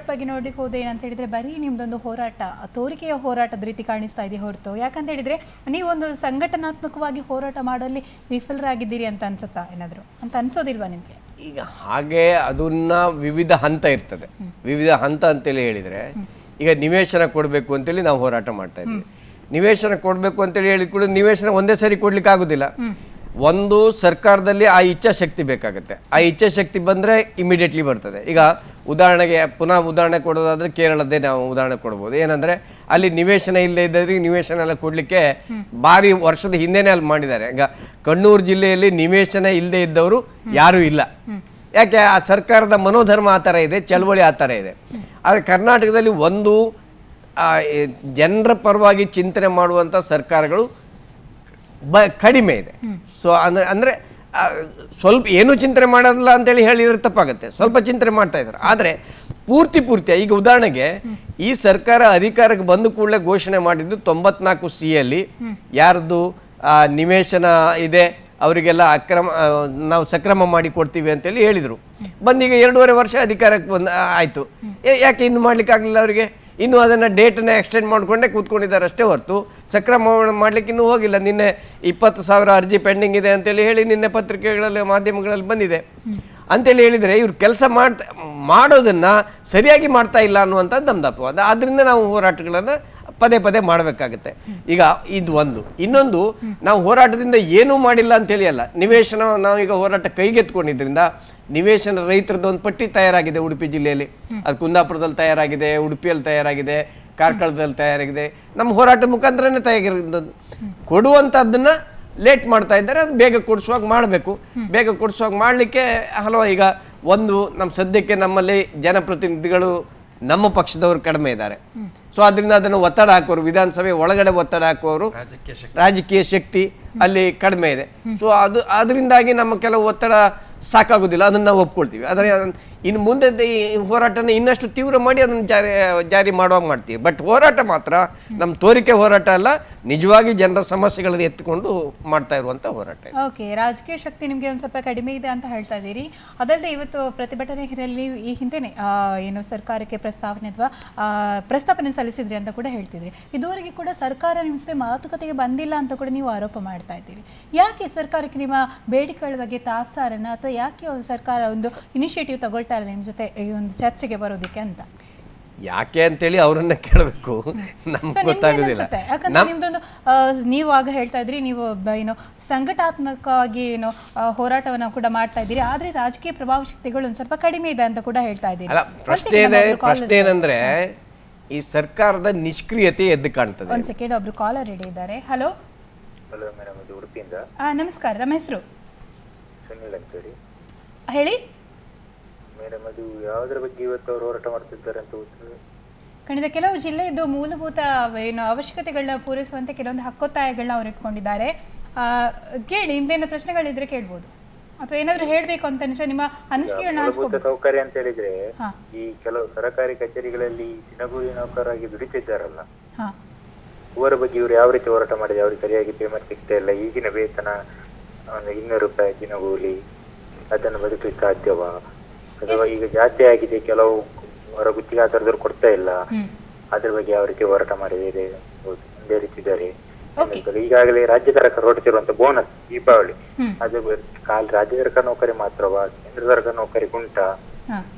ಬಗ್ಗೆ ನೋಡ್ಲಿಕ್ಕೆ ಹೋದ್ರೆ ಏನಂತ ಹೇಳಿದ್ರೆ ಬರೀ ನಿಮ್ದೊಂದು ಹೋರಾಟ ತೋರಿಕೆಯ ಹೋರಾಟದ ರೀತಿ ಕಾಣಿಸ್ತಾ ಇದೆ ಹೊರತು, ಯಾಕಂತ ಹೇಳಿದ್ರೆ ನೀವೊಂದು ಸಂಘಟನಾತ್ಮಕವಾಗಿ ಹೋರಾಟ ಮಾಡಲಿ ವಿಫಲರಾಗಿದ್ದೀರಿ ಅಂತ ಅನ್ಸುತ್ತಾ ಏನಾದ್ರು ಅಂತ ಅನ್ಸೋದಿಲ್ವಾ ನಿಮ್ಗೆ? ಈಗ ಹಾಗೆ ಅದನ್ನ ವಿವಿಧ ಹಂತ ಇರ್ತದೆ. ವಿವಿಧ ಹಂತ ಅಂತೇಳಿ ಹೇಳಿದ್ರೆ, ಈಗ ನಿವೇಶನ ಕೊಡಬೇಕು ಅಂತೇಳಿ ನಾವು ಹೋರಾಟ ಮಾಡ್ತಾ ಇದ್ದೀವಿ. ನಿವೇಶನ ಕೊಡಬೇಕು ಅಂತೇಳಿ ಹೇಳಿ ಕೂಡ ನಿವೇಶನ ಒಂದೇ ಸರಿ ಕೊಡ್ಲಿಕ್ಕೆ ಆಗುದಿಲ್ಲ. ಒಂದು ಸರ್ಕಾರದಲ್ಲಿ ಆ ಇಚ್ಛಾಶಕ್ತಿ ಬೇಕಾಗುತ್ತೆ. ಆ ಇಚ್ಛಾಶಕ್ತಿ ಬಂದರೆ ಇಮಿಡಿಯೇಟ್ಲಿ ಬರ್ತದೆ. ಈಗ ಉದಾಹರಣೆಗೆ ಉದಾಹರಣೆ ಕೊಡೋದಾದ್ರೆ ಕೇರಳದ್ದೇ ನಾವು ಉದಾಹರಣೆ ಕೊಡ್ಬೋದು. ಏನಂದರೆ ಅಲ್ಲಿ ನಿವೇಶನ ಇಲ್ಲದೆ ಇದ್ದವ್ರಿಗೆ ನಿವೇಶನ ಎಲ್ಲ ಕೊಡಲಿಕ್ಕೆ ಭಾರಿ ವರ್ಷದ ಹಿಂದೆನೇ ಅಲ್ಲಿ ಮಾಡಿದ್ದಾರೆ. ಈಗ ಕಣ್ಣೂರು ಜಿಲ್ಲೆಯಲ್ಲಿ ನಿವೇಶನ ಇಲ್ಲದೆ ಇದ್ದವರು ಯಾರೂ ಇಲ್ಲ. ಯಾಕೆ? ಆ ಸರ್ಕಾರದ ಮನೋಧರ್ಮ ಆ ಥರ ಇದೆ, ಚಳವಳಿ ಆ ಥರ ಇದೆ. ಆದರೆ ಕರ್ನಾಟಕದಲ್ಲಿ ಒಂದು ಜನರ ಪರವಾಗಿ ಚಿಂತನೆ ಮಾಡುವಂಥ ಸರ್ಕಾರಗಳು ಕಡಿಮೆ ಇದೆ. ಸೊ ಅಂದರೆ ಸ್ವಲ್ಪ ಏನೂ ಚಿಂತನೆ ಮಾಡೋದಿಲ್ಲ ಅಂತೇಳಿ ಹೇಳಿದ್ರೆ ತಪ್ಪಾಗುತ್ತೆ. ಸ್ವಲ್ಪ ಚಿಂತನೆ ಮಾಡ್ತಾ ಇದ್ದಾರೆ. ಆದರೆ ಪೂರ್ತಿ ಈಗ ಉದಾಹರಣೆಗೆ ಈ ಸರ್ಕಾರ ಅಧಿಕಾರಕ್ಕೆ ಬಂದ ಕೂಡಲೇ ಘೋಷಣೆ ಮಾಡಿದ್ದು 94C ಯಲ್ಲಿ ಯಾರ್ದು ನಿವೇಶನ ಇದೆ ಅವರಿಗೆಲ್ಲ ನಾವು ಸಕ್ರಮ ಮಾಡಿ ಕೊಡ್ತೀವಿ ಅಂತೇಳಿ ಹೇಳಿದರು. ಬಂದೀಗ 2.5 ವರ್ಷ ಅಧಿಕಾರಕ್ಕೆ ಆಯಿತು. ಯಾಕೆ ಇನ್ನು ಮಾಡ್ಲಿಕ್ಕೆ ಆಗಲಿಲ್ಲ ಅವರಿಗೆ? ಇನ್ನೂ ಅದನ್ನು ಡೇಟನ್ನು ಎಕ್ಸ್ಟೆಂಡ್ ಮಾಡಿಕೊಂಡೇ ಕೂತ್ಕೊಂಡಿದ್ದಾರೆ ಅಷ್ಟೇ ಹೊರತು ಸಕ್ರಮ ಮಾಡಲಿಕ್ಕೆ ಇನ್ನೂ ಹೋಗಿಲ್ಲ. ನಿನ್ನೆ 20,000 ಅರ್ಜಿ ಪೆಂಡಿಂಗ್ ಇದೆ ಅಂತೇಳಿ ಹೇಳಿ ನಿನ್ನೆ ಪತ್ರಿಕೆಗಳಲ್ಲಿ ಮಾಧ್ಯಮಗಳಲ್ಲಿ ಬಂದಿದೆ. ಅಂತೇಳಿ ಹೇಳಿದರೆ ಇವ್ರು ಕೆಲಸ ಮಾಡೋದನ್ನು ಸರಿಯಾಗಿ ಮಾಡ್ತಾ ಇಲ್ಲ ಅನ್ನುವಂಥದ್ದು ನಮ್ದು ಅಪವಾದ. ಆದ್ದರಿಂದ ನಾವು ಹೋರಾಟಗಳನ್ನು ಪದೇ ಮಾಡಬೇಕಾಗುತ್ತೆ. ಈಗ ಇದು ಒಂದು. ಇನ್ನೊಂದು, ನಾವು ಹೋರಾಟದಿಂದ ಏನೂ ಮಾಡಿಲ್ಲ ಅಂತೇಳಿ ಅಲ್ಲ. ನಿವೇಶನ ನಾವೀಗ ಹೋರಾಟ ಕೈಗೆತ್ಕೊಂಡಿದ್ರಿಂದ ನಿವೇಶನ ರೈತರದ್ದು ಒಂದು ಪಟ್ಟಿ ತಯಾರಾಗಿದೆ ಉಡುಪಿ ಜಿಲ್ಲೆಯಲ್ಲಿ. ಅದು ಕುಂದಾಪುರದಲ್ಲಿ ತಯಾರಾಗಿದೆ, ಉಡುಪಿಯಲ್ಲಿ ತಯಾರಾಗಿದೆ, ಕಾರ್ಕಳದಲ್ಲಿ ತಯಾರಾಗಿದೆ. ನಮ್ಮ ಹೋರಾಟದ ಮುಖಾಂತರನೇ ತಯಾರಿರೋದು. ಕೊಡುವಂಥದ್ದನ್ನ ಲೇಟ್ ಮಾಡ್ತಾ ಇದ್ದಾರೆ. ಅದು ಬೇಗ ಕೊಡಿಸುವಾಗ ಮಾಡಬೇಕು. ಬೇಗ ಕೊಡಿಸುವಾಗ ಮಾಡಲಿಕ್ಕೆ ಹಲವು ಈಗ ಒಂದು ನಮ್ಮ ಸದ್ಯಕ್ಕೆ ನಮ್ಮಲ್ಲಿ ಜನಪ್ರತಿನಿಧಿಗಳು ನಮ್ಮ ಪಕ್ಷದವರು ಕಡಿಮೆ ಇದ್ದಾರೆ. ಸೊ ಅದರಿಂದ ಅದನ್ನು ಒತ್ತಡ ಹಾಕೋರು, ವಿಧಾನಸಭೆ ಒಳಗಡೆ ಒತ್ತಡ ಹಾಕುವವರು ರಾಜಕೀಯ ಶಕ್ತಿ ಅಲ್ಲಿ ಕಡಿಮೆ ಇದೆ. ಸೊ ಅದರಿಂದಾಗಿ ನಮ್ಮ ಕೆಲವು ಒತ್ತಡ ಸಾಕಾಗೋದಿಲ್ಲ, ಅದನ್ನು ನಾವು ಒಪ್ಕೊಳ್ತೀವಿ. ಆದರೆ ಇನ್ನು ಮುಂದೆ ಈ ಹೋರಾಟನ ಇನ್ನಷ್ಟು ತೀವ್ರ ಮಾಡಿ ಅದನ್ನು ಜಾರಿ ಮಾಡುವಾಗ ಮಾಡ್ತೀವಿ. ಬಟ್ ಹೋರಾಟ ಮಾತ್ರ ನಮ್ಮ ತೋರಿಕೆ ಹೋರಾಟ ಅಲ್ಲ, ನಿಜವಾಗಿ ಜನರ ಸಮಸ್ಯೆಗಳನ್ನು ಎತ್ತಿಕೊಂಡು ಮಾಡ್ತಾ ಇರುವಂಥ ಹೋರಾಟ. ಓಕೆ, ರಾಜಕೀಯ ಶಕ್ತಿ ನಿಮಗೆ ಒಂದು ಸ್ವಲ್ಪ ಕಡಿಮೆ ಇದೆ ಅಂತ ಹೇಳ್ತಾ ಇದ್ದೀರಿ. ಅದಲ್ಲದೆ ಇವತ್ತು ಪ್ರತಿಭಟನೆಯಲ್ಲಿ ಈ ಹಿಂದೆನೆ ಏನು ಸರ್ಕಾರಕ್ಕೆ ಪ್ರಸ್ತಾವನೆ ಸಲ್ಲಿಸಿದ್ರಿ ಅಂತ ಕೂಡ ಹೇಳ್ತಿದ್ರಿ. ಇದುವರೆಗೆ ಕೂಡ ಸರ್ಕಾರ ನಿಮ್ಮ ಜೊತೆ ಮಾತುಕತೆಗೆ ಬಂದಿಲ್ಲ ಅಂತ ಕೂಡ ನೀವು ಆರೋಪ ಮಾಡ್ತಾ ಇದ್ದೀರಿ. ಯಾಕೆ ಸರ್ಕಾರಕ್ಕೆ ನಿಮ್ಮ ಬೇಡಿಕೆಗಳ ಬಗ್ಗೆ ತಾತ್ಸಾರನ, ಅಥವಾ ಯಾಕೆ ಒಂದು ಸರ್ಕಾರ ಒಂದು ಇನಿಷಿಯೇಟಿವ್ ತಗೊಳ್ತಾ ಇಲ್ಲ ನಿಮ್ಮ ಜೊತೆ ಈ ಒಂದು ಚರ್ಚೆಗೆ ಬರೋದಕ್ಕೆ ಅಂತ? ಯಾಕೆ ಅಂತೇಳಿ ಅವರನ್ನ ಕೇಳಬೇಕು, ನಮ್ಗೆ ಗೊತ್ತಾಗೋದಿಲ್ಲ. ಯಾಕಂದ್ರೆ ನಿಮ್ದೊಂದು ನೀವು ಆಗ ಹೇಳ್ತಾ ಇದ್ರಿ, ನೀವು ಏನು ಸಂಘಟನಾತ್ಮಕವಾಗಿ ಏನು ಹೋರಾಟವನ್ನು ಕೂಡ ಮಾಡ್ತಾ ಇದ್ದೀರಿ, ಆದ್ರೆ ರಾಜಕೀಯ ಪ್ರಭಾವ ಶಕ್ತಿಗಳು ಒಂದು ಸ್ವಲ್ಪ ಕಡಿಮೆ ಇದೆ ಅಂತ ಕೂಡ ಹೇಳ್ತಾ ಇದ್ದೀರಿ. ಪ್ರಶ್ನೆ ಏನಂದ್ರೆ ಈ ಸರ್ಕಾರದ ನಿಷ್ಕ್ರಿಯತೆ ಎದ್ದು ಕಾಣ್ತದೆ. ಒಂದ್ ಸೆಕೆಂಡ್, ಒಬ್ರು ಕಾಲರ್ ರೆಡಿ ಇದ್ದಾರೆ. ಹಲೋ ಮೇಡಮ್, ಇದು ಉಡುಪಿಯಿಂದ. ನಮಸ್ಕಾರ, ನಮ್ಮ ಹೆಸರು ಸುನಿಲ್ ಅಂತೇಳಿ. ಹೇಳಿ ಮೇಡಮ್, ಅದು ಯಾವುದರ ಬಗ್ಗೆ ಇವತ್ತು ಅವರು ಹೋರಾಟ ಮಾಡ್ತಿದ್ದಾರೆ ಅಂತ ಗೊತ್ತಿದೆ? ಖಂಡಿತ ಕೆಲವು ಜಿಲ್ಲೆಯದ್ದು ಮೂಲಭೂತ ಏನು ಅವಶ್ಯಕತೆಗಳನ್ನ ಪೂರೈಸುವಂತೆ ಕೆಲವೊಂದು ಹಕ್ಕೊತ್ತಾಯಗಳನ್ನ ಅವ್ರು ಇಟ್ಕೊಂಡಿದ್ದಾರೆ. ಕೇಳಿ, ನಿಮ್ದೇನು ಪ್ರಶ್ನೆಗಳಿದ್ರೆ ಕೇಳ್ಬೋದು, ಅಥವಾ ಏನಾದ್ರು ಹೇಳ್ಬೇಕು ಅಂತ ಅನಿಸ ನಿಮ್ಮ ಅನಿಸಿಕೆಗಳನ್ನ ಹಂಚ್ಕೋಬಹುದು. ಸೌಕರ್ಯ ಅಂತ ಹೇಳಿದ್ರೆ, ಈ ಕೆಲವು ಸರ್ಕಾರಿ ಕಚೇರಿಗಳಲ್ಲಿ ದಿನಗೂಲಿ ನೌಕರರಾಗಿ ದುಡಿತಿದ್ದಾರಲ್ಲ, ಅವರ ಬಗ್ಗೆ ಇವರು ಯಾವ ರೀತಿ ಹೋರಾಟ ಮಾಡಿದೆ? ಅವ್ರಿಗೆ ಸರಿಯಾಗಿ ಪೇಮೆಂಟ್ ಸಿಗ್ತಾ ಇಲ್ಲ. ಈಗಿನ ವೇತನ 200 ರೂಪಾಯಿ ದಿನಗೂಲಿ, ಅದನ್ನು ಬದುಕಲಿಕ್ಕೆ ಸಾಧ್ಯವಾ? ಅಥವಾ ಈಗ ಜಾಸ್ತಿ ಆಗಿದೆ, ಕೆಲವು ಹೊರ ಗುತ್ತಿಗೆದಾರರು ಕೊಡ್ತಾ ಇಲ್ಲ, ಅದ್ರ ಬಗ್ಗೆ ಯಾವ ರೀತಿ ಹೋರಾಟ ಮಾಡಿದರೆ ಮುಂದುವರಿತಿದ್ದಾರೆ? ಈಗಾಗಲೇ ರಾಜ್ಯ ಸರ್ಕಾರ ಹೊರಟಿರುವಂತ ಬೋನಸ್ ದೀಪಾವಳಿ, ಅದು ರಾಜ್ಯ ಸರ್ಕಾರ ನೌಕರಿ ಮಾತ್ರವಾ, ಕೇಂದ್ರ ಸರ್ಕಾರ ನೌಕರಿ ಉಂಟಾ?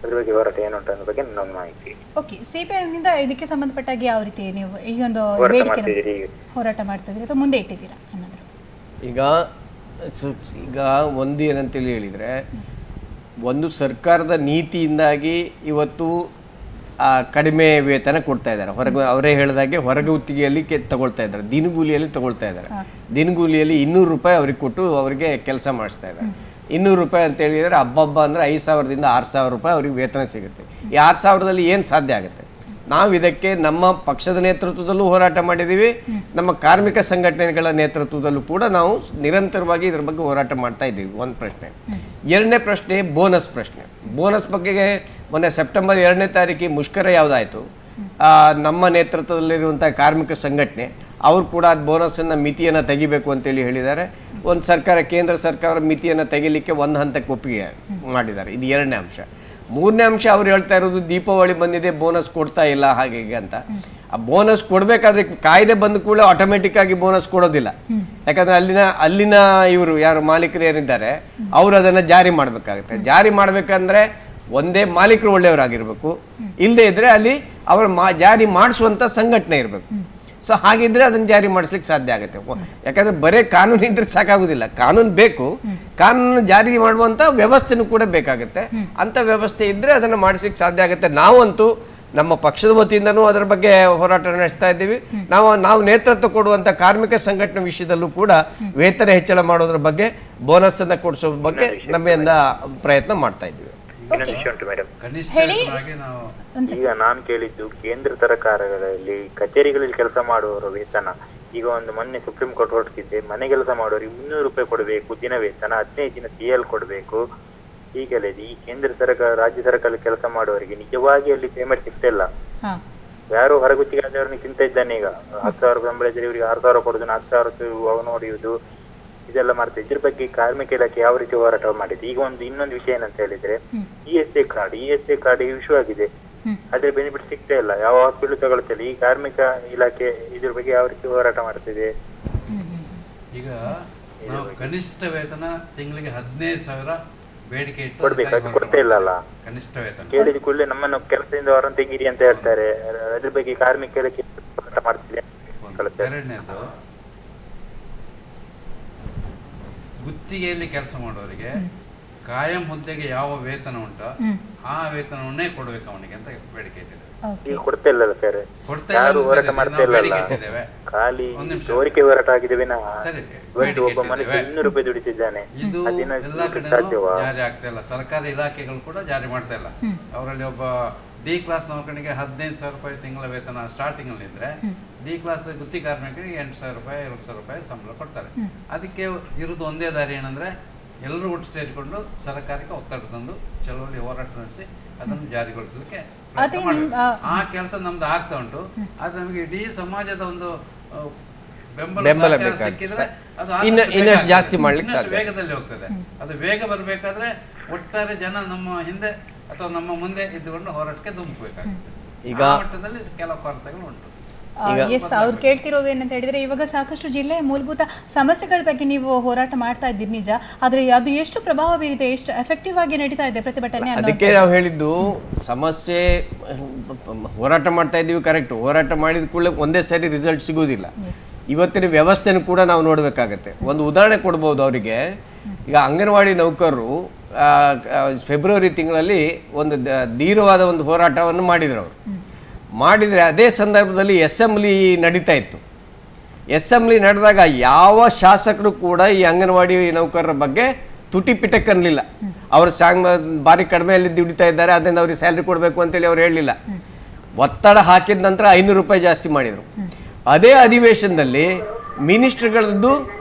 ಅದ್ರ ಬಗ್ಗೆ ಹೋರಾಟ ಏನುಂಟು ಅನ್ನೋ ಬಗ್ಗೆ ನನ್ನ ಮಾಹಿತಿ. ಓಕೆ, ಸಿಪಿಎಂ ನಿಂದ ಇದಕ್ಕೆ ಸಂಬಂಧಪಟ್ಟಾಗಿ ಯಾವ ರೀತಿ ನೀವು ಈ ಒಂದು ಹೋರಾಟ ಮಾಡ್ತಾ ಇದ್ದೀರಿ ಅಥವಾ ಮುಂದೆ ಇಟ್ಟಿದ್ದೀರಾ ಅನ್ನೋದು? ಈಗ ಒಂದು ಏನಂತೇಳಿ ಹೇಳಿದರೆ, ಒಂದು ಸರ್ಕಾರದ ನೀತಿಯಿಂದಾಗಿ ಇವತ್ತು ಕಡಿಮೆ ವೇತನ ಕೊಡ್ತಾ ಇದ್ದಾರೆ. ಹೊರಗೆ ಅವರೇ ಹೇಳಿದಾಗೆ ಹೊರಗೆ ಗುತ್ತಿಗೆಯಲ್ಲಿ ತಗೊಳ್ತಾ ಇದ್ದಾರೆ, ದಿನಗೂಲಿಯಲ್ಲಿ ತಗೊಳ್ತಾ ಇದ್ದಾರೆ. ದಿನಗೂಲಿಯಲ್ಲಿ 200 ರೂಪಾಯಿ ಅವ್ರಿಗೆ ಕೊಟ್ಟು ಅವರಿಗೆ ಕೆಲಸ ಮಾಡಿಸ್ತಾ ಇದ್ದಾರೆ. 200 ರೂಪಾಯಿ ಅಂತ ಹೇಳಿದರೆ ಹಬ್ಬ ಅಂದರೆ 5,000ದಿಂದ 6,000 ರೂಪಾಯಿ ಅವ್ರಿಗೆ ವೇತನ ಸಿಗುತ್ತೆ. ಈ 6,000ದಲ್ಲಿ ಏನು ಸಾಧ್ಯ ಆಗುತ್ತೆ? ನಾವು ಇದಕ್ಕೆ ನಮ್ಮ ಪಕ್ಷದ ನೇತೃತ್ವದಲ್ಲೂ ಹೋರಾಟ ಮಾಡಿದ್ದೀವಿ, ನಮ್ಮ ಕಾರ್ಮಿಕ ಸಂಘಟನೆಗಳ ನೇತೃತ್ವದಲ್ಲೂ ಕೂಡ ನಾವು ನಿರಂತರವಾಗಿ ಇದರ ಬಗ್ಗೆ ಹೋರಾಟ ಮಾಡ್ತಾ ಇದ್ದೀವಿ. ಒಂದು ಪ್ರಶ್ನೆ. ಎರಡನೇ ಪ್ರಶ್ನೆ ಬೋನಸ್ ಪ್ರಶ್ನೆ. ಬೋನಸ್ ಬಗ್ಗೆ ಮೊನ್ನೆ ಸೆಪ್ಟೆಂಬರ್ 2ನೇ ತಾರೀಕಿಗೆ ಮುಷ್ಕರ ಯಾವುದಾಯಿತು, ನಮ್ಮ ನೇತೃತ್ವದಲ್ಲಿರುವಂಥ ಕಾರ್ಮಿಕ ಸಂಘಟನೆ ಅವರು ಕೂಡ ಅದು ಬೋನಸನ್ನು ಮಿತಿಯನ್ನು ತೆಗಿಬೇಕು ಅಂತೇಳಿ ಹೇಳಿದ್ದಾರೆ. ಒಂದು ಸರ್ಕಾರ, ಕೇಂದ್ರ ಸರ್ಕಾರ ಮಿತಿಯನ್ನು ತೆಗಿಲಿಕ್ಕೆ ಒಂದು ಹಂತಕ್ಕೆ ಒಪ್ಪಿಗೆ ಮಾಡಿದ್ದಾರೆ. ಇದು ಎರಡನೇ ಅಂಶ. ಮೂರನೇ ಅಂಶ ಅವ್ರು ಹೇಳ್ತಾ ಇರೋದು ದೀಪಾವಳಿ ಬಂದಿದೆ, ಬೋನಸ್ ಕೊಡ್ತಾ ಇಲ್ಲ ಹಾಗೆ ಹೀಗೆ ಅಂತ. ಆ ಬೋನಸ್ ಕೊಡಬೇಕಾದ್ರೆ ಕಾಯ್ದೆ ಬಂದ ಕೂಡ ಆಟೋಮೆಟಿಕ್ ಆಗಿ ಬೋನಸ್ ಕೊಡೋದಿಲ್ಲ. ಯಾಕಂದರೆ ಅಲ್ಲಿನ ಇವರು ಯಾರು ಮಾಲೀಕರು ಏನಿದ್ದಾರೆ ಅವರು ಅದನ್ನು ಜಾರಿ ಮಾಡಬೇಕಾಗುತ್ತೆ. ಜಾರಿ ಮಾಡಬೇಕಂದ್ರೆ ಒಂದೇ ಮಾಲೀಕರು ಒಳ್ಳೆಯವರಾಗಿರ್ಬೇಕು, ಇಲ್ಲದೆ ಇದ್ರೆ ಅಲ್ಲಿ ಅವರು ಜಾರಿ ಮಾಡಿಸುವಂಥ ಸಂಘಟನೆ ಇರಬೇಕು. ಸೊ ಹಾಗಿದ್ರೆ ಅದನ್ನು ಜಾರಿ ಮಾಡಿಸ್ಲಿಕ್ಕೆ ಸಾಧ್ಯ ಆಗುತ್ತೆ. ಯಾಕಂದ್ರೆ ಬರೀ ಕಾನೂನು ಇದ್ರೆ ಸಾಕಾಗುದಿಲ್ಲ, ಕಾನೂನು ಬೇಕು, ಕಾನೂನು ಜಾರಿ ಮಾಡುವಂಥ ವ್ಯವಸ್ಥೆನೂ ಕೂಡ ಬೇಕಾಗುತ್ತೆ. ಅಂಥ ವ್ಯವಸ್ಥೆ ಇದ್ರೆ ಅದನ್ನು ಮಾಡಿಸ್ಲಿಕ್ಕೆ ಸಾಧ್ಯ ಆಗುತ್ತೆ. ನಾವಂತೂ ನಮ್ಮ ಪಕ್ಷದ ವತಿಯಿಂದನೂ ಅದರ ಬಗ್ಗೆ ಹೋರಾಟ ನಡೆಸ್ತಾ ಇದ್ದೀವಿ. ನಾವು ನೇತೃತ್ವ ಕೊಡುವಂಥ ಕಾರ್ಮಿಕ ಸಂಘಟನೆ ವಿಷಯದಲ್ಲೂ ಕೂಡ ವೇತನ ಹೆಚ್ಚಳ ಮಾಡೋದ್ರ ಬಗ್ಗೆ, ಬೋನಸ್ ಅನ್ನ ಕೊಡಿಸೋ ಬಗ್ಗೆ ನಮ್ಮಿಂದ ಪ್ರಯತ್ನ ಮಾಡ್ತಾ ಇದ್ದೀವಿ. ಈಗ ನಾನು ಕೇಳಿದ್ದು, ಕೇಂದ್ರ ಸರ್ಕಾರಗಳಲ್ಲಿ ಕಚೇರಿಗಳಲ್ಲಿ ಕೆಲಸ ಮಾಡುವವರ ವೇತನ ಈಗ ಒಂದು ಮೊನ್ನೆ ಸುಪ್ರೀಂ ಕೋರ್ಟ್ ಹೊರಟಿದೆ, ಮನೆ ಕೆಲಸ ಮಾಡುವವರಿಗೆ 300 ರೂಪಾಯಿ ಕೊಡಬೇಕು ದಿನ ವೇತನ, 15 ದಿನ CL ಕೊಡಬೇಕು. ಹೀಗೆಲ್ಲ ಈ ಕೇಂದ್ರ ಸರ್ಕಾರ ರಾಜ್ಯ ಸರ್ಕಾರ ಕೆಲಸ ಮಾಡುವವರಿಗೆ ನಿಜವಾಗಿ ಅಲ್ಲಿ ಪೇಮೆಂಟ್ ಸಿಗ್ತಾ ಇಲ್ಲ. ಯಾರು ಹೊರಗುತ್ತಿಗೆದಾರನಿಗೆ ತಿಂತ ಇದ್ದಾನೆ. ಈಗ 10,000 ಸಂಬಳ ಇದ್ರೆ ಇವರಿಗೆ 6,000 ಕೊಡುದು, 4,000 ನೋಡಿಯುವುದು, ಇದೆಲ್ಲ ಮಾಡ್ತಾ. ಇದ್ರ ಬಗ್ಗೆ ಕಾರ್ಮಿಕ ಇಲಾಖೆ ಯಾವ ರೀತಿ ಹೋರಾಟ ಮಾಡಿದೆ? ಈಗ ಇನ್ನೊಂದು ವಿಷಯ ಏನಂತ ಹೇಳಿದ್ರೆ, ESA ಕಾರ್ಡ್ ಇಶ್ಯೂ ಆಗಿದೆ, ಅದ್ರ ಬೆನಿಫಿಟ್ ಸಿಗ್ತಾ ಇಲ್ಲ, ಯಾವ ಹಾಸ್ಪಿಟಲ್ ತಗೊಳ್ತಿಲ್ಲ. ಈ ಕಾರ್ಮಿಕ ಇಲಾಖೆ ಇದ್ರ ಬಗ್ಗೆ ಯಾವ ರೀತಿ ಹೋರಾಟ ಮಾಡ್ತಿದೆ? ಈಗ ನಾವು ಕನಿಷ್ಠ ವೇತನ ತಿಂಗಳಿಗೆ 15,000 ಬೇಡಿಕೆ ಇಟ್ಟು ಕೊಡ್ಬೇಕು, ಅದು ಕೊಡ್ತಾ ಇಲ್ಲಲ್ಲ. ಕನಿಷ್ಠ ವೇತನ ಕೇಳಿದ ಕೂಡಲೇ ನಮ್ಮನ್ನು ಕೆಲಸದಿಂದ ಅವರನ್ನು ತೆಗೀರಿ ಅಂತ ಹೇಳ್ತಾರೆ. ಅದ್ರ ಬಗ್ಗೆ ಕಾರ್ಮಿಕ ಇಲಾಖೆ ಹೋರಾಟ ಮಾಡ್ತಿದೆ. ಎರಡನೇದು, ಗುತ್ತಿಗೆಯಲ್ಲಿ ಕೆಲಸ ಮಾಡೋರಿಗೆ ಕಾಯಂ ಹುದ್ದೆಗೆ ಯಾವ ವೇತನ ಉಂಟೋ ಆ ವೇತನವನ್ನೇ ಕೊಡ್ಬೇಕು ಅವನಿಗೆ ಅಂತ ಬೇಡಿಕೆ ಇಟ್ಟಿದೆ. ಕೊಡ್ತಾ ಇಲ್ಲ ಸರ್, ಯಾರು ಹೋರಾಟ ಮಾಡ್ತಾ ಇಲ್ಲ, ಖಾಲಿ ಸೋರಿಕೆ ಹೋರಾಟ ಆಗಿದೆ. ಒಬ್ಬ ಮನುಷ್ಯ 200 ರೂಪಾಯಿ ದುಡಿತಿದ್ದಾನೆ, ಇದು ಎಲ್ಲ ಕಡೆ ಜಾರಿ ಆಗ್ತಾ ಇಲ್ಲ. ಸರ್ಕಾರಿ ಇಲಾಖೆಗಳು ಕೂಡ ಜಾರಿ ಮಾಡ್ತಾ ಇಲ್ಲ. ಅವರಲ್ಲಿ ಒಬ್ಬ D ಕ್ಲಾಸ್ ನೌಕರನಿಗೆ 15,000 ರೂಪಾಯಿ ತಿಂಗಳ ವೇತನ ಸ್ಟಾರ್ಟಿಂಗ್ ಅಲ್ಲಿ ಇದ್ರೆ, D ಕ್ಲಾಸ್ ಗುತ್ತಿ ಕಾರ್ಮಿಕರಿಗೆ 8,000 ರೂಪಾಯಿ 2,000 ರೂಪಾಯಿ ಸಂಬಳ ಕೊಡ್ತಾರೆ. ಅದಕ್ಕೆ ಇರುವುದು ಒಂದೇ ದಾರಿ ಏನಂದ್ರೆ, ಎಲ್ಲರೂ ಒಟ್ಟು ಸೇರಿಕೊಂಡು ಸರ್ಕಾರಕ್ಕೆ ಒತ್ತಡ ತಂದು ಚಳವಳಿ ಹೋರಾಟ ನಡೆಸಿ ಅದನ್ನು ಜಾರಿಗೊಳಿಸಲಿಕ್ಕೆ ಆ ಕೆಲಸ ನಮ್ದು ಆಗ್ತಾ ಉಂಟು. ಅದು ನಮಗೆ ಇಡೀ ಸಮಾಜದ ಒಂದು ಬೆಂಬಲ ಸಿಕ್ಕಿದ್ರೆ ಅದು ಇನ್ನಷ್ಟು ಜಾಸ್ತಿ ಮಾಡ್ಲಿಕ್ಕೆ ವೇಗದಲ್ಲಿ ಹೋಗ್ತದೆ. ಅದು ವೇಗ ಬರಬೇಕಾದ್ರೆ ಒಟ್ಟಾರೆ ಜನ ನಮ್ಮ ಹಿಂದೆ ಅಥವಾ ನಮ್ಮ ಮುಂದೆ ಇದ್ದುಕೊಂಡು ಹೋರಾಟಕ್ಕೆ ಧುಮುಕಬೇಕಾಗುತ್ತೆ. ಈಗ ಮಟ್ಟದಲ್ಲಿ ಕೆಲವು ಕೊರತೆಗಳು ಉಂಟು. ಎಸ್, ಅವ್ರು ಕೇಳ್ತಿರೋದು ಏನಂತ ಹೇಳಿದ್ರೆ, ಇವಾಗ ಸಾಕಷ್ಟು ಜಿಲ್ಲೆಯ ಮೂಲಭೂತ ಸಮಸ್ಯೆಗಳ ಬಗ್ಗೆ ನೀವು ಹೋರಾಟ ಮಾಡ್ತಾ ಇದ್ದೀರಿ ನಿಜ, ಆದ್ರೆ ಅದು ಎಷ್ಟು ಪ್ರಭಾವ ಬೀರಿದೆ, ಎಷ್ಟು ಎಫೆಕ್ಟಿವ್ ಆಗಿ ನಡೀತಾ ಇದೆ ಪ್ರತಿಭಟನೆ? ಅದಕ್ಕೆ ನಾವು ಹೇಳಿದ್ದು, ಸಮಸ್ಯೆ ಹೋರಾಟ ಮಾಡ್ತಾ ಇದ್ದೀವಿ, ಕರೆಕ್ಟ್. ಹೋರಾಟ ಮಾಡಿದ ಕೂಡಲೇ ಒಂದೇ ಸರಿ ರಿಸಲ್ಟ್ ಸಿಗೋದಿಲ್ಲ. ಇವತ್ತಿನ ವ್ಯವಸ್ಥೆನೂ ಕೂಡ ನಾವು ನೋಡಬೇಕಾಗತ್ತೆ. ಒಂದು ಉದಾಹರಣೆ ಕೊಡ್ಬೋದು ಅವರಿಗೆ. ಈಗ ಅಂಗನವಾಡಿ ನೌಕರರು ಫೆಬ್ರವರಿ ತಿಂಗಳಲ್ಲಿ ಒಂದು ಧೀರವಾದ ಒಂದು ಹೋರಾಟವನ್ನು ಮಾಡಿದ್ರು. ಅವರು ಮಾಡಿದರೆ ಅದೇ ಸಂದರ್ಭದಲ್ಲಿ ಅಸೆಂಬ್ಲಿ ನಡೀತಾ ಇತ್ತು. ಅಸೆಂಬ್ಲಿ ನಡೆದಾಗ ಯಾವ ಶಾಸಕರು ಕೂಡ ಈ ಅಂಗನವಾಡಿ ನೌಕರರ ಬಗ್ಗೆ ತುಟಿ ಪಿಟಕ್ಕನ್ನಲಿಲ್ಲ. ಅವರು ಭಾರಿ ಕಡಿಮೆಯಲ್ಲಿ ದುಡಿತಾ ಇದ್ದಾರೆ, ಅದರಿಂದ ಅವ್ರಿಗೆ ಸ್ಯಾಲ್ರಿ ಕೊಡಬೇಕು ಅಂತೇಳಿ ಅವ್ರು ಹೇಳಲಿಲ್ಲ. ಒತ್ತಡ ಹಾಕಿದ ನಂತರ 500 ರೂಪಾಯಿ ಜಾಸ್ತಿ ಮಾಡಿದರು. ಅದೇ ಅಧಿವೇಶನದಲ್ಲಿ ಮಿನಿಸ್ಟ್ರುಗಳದ್ದು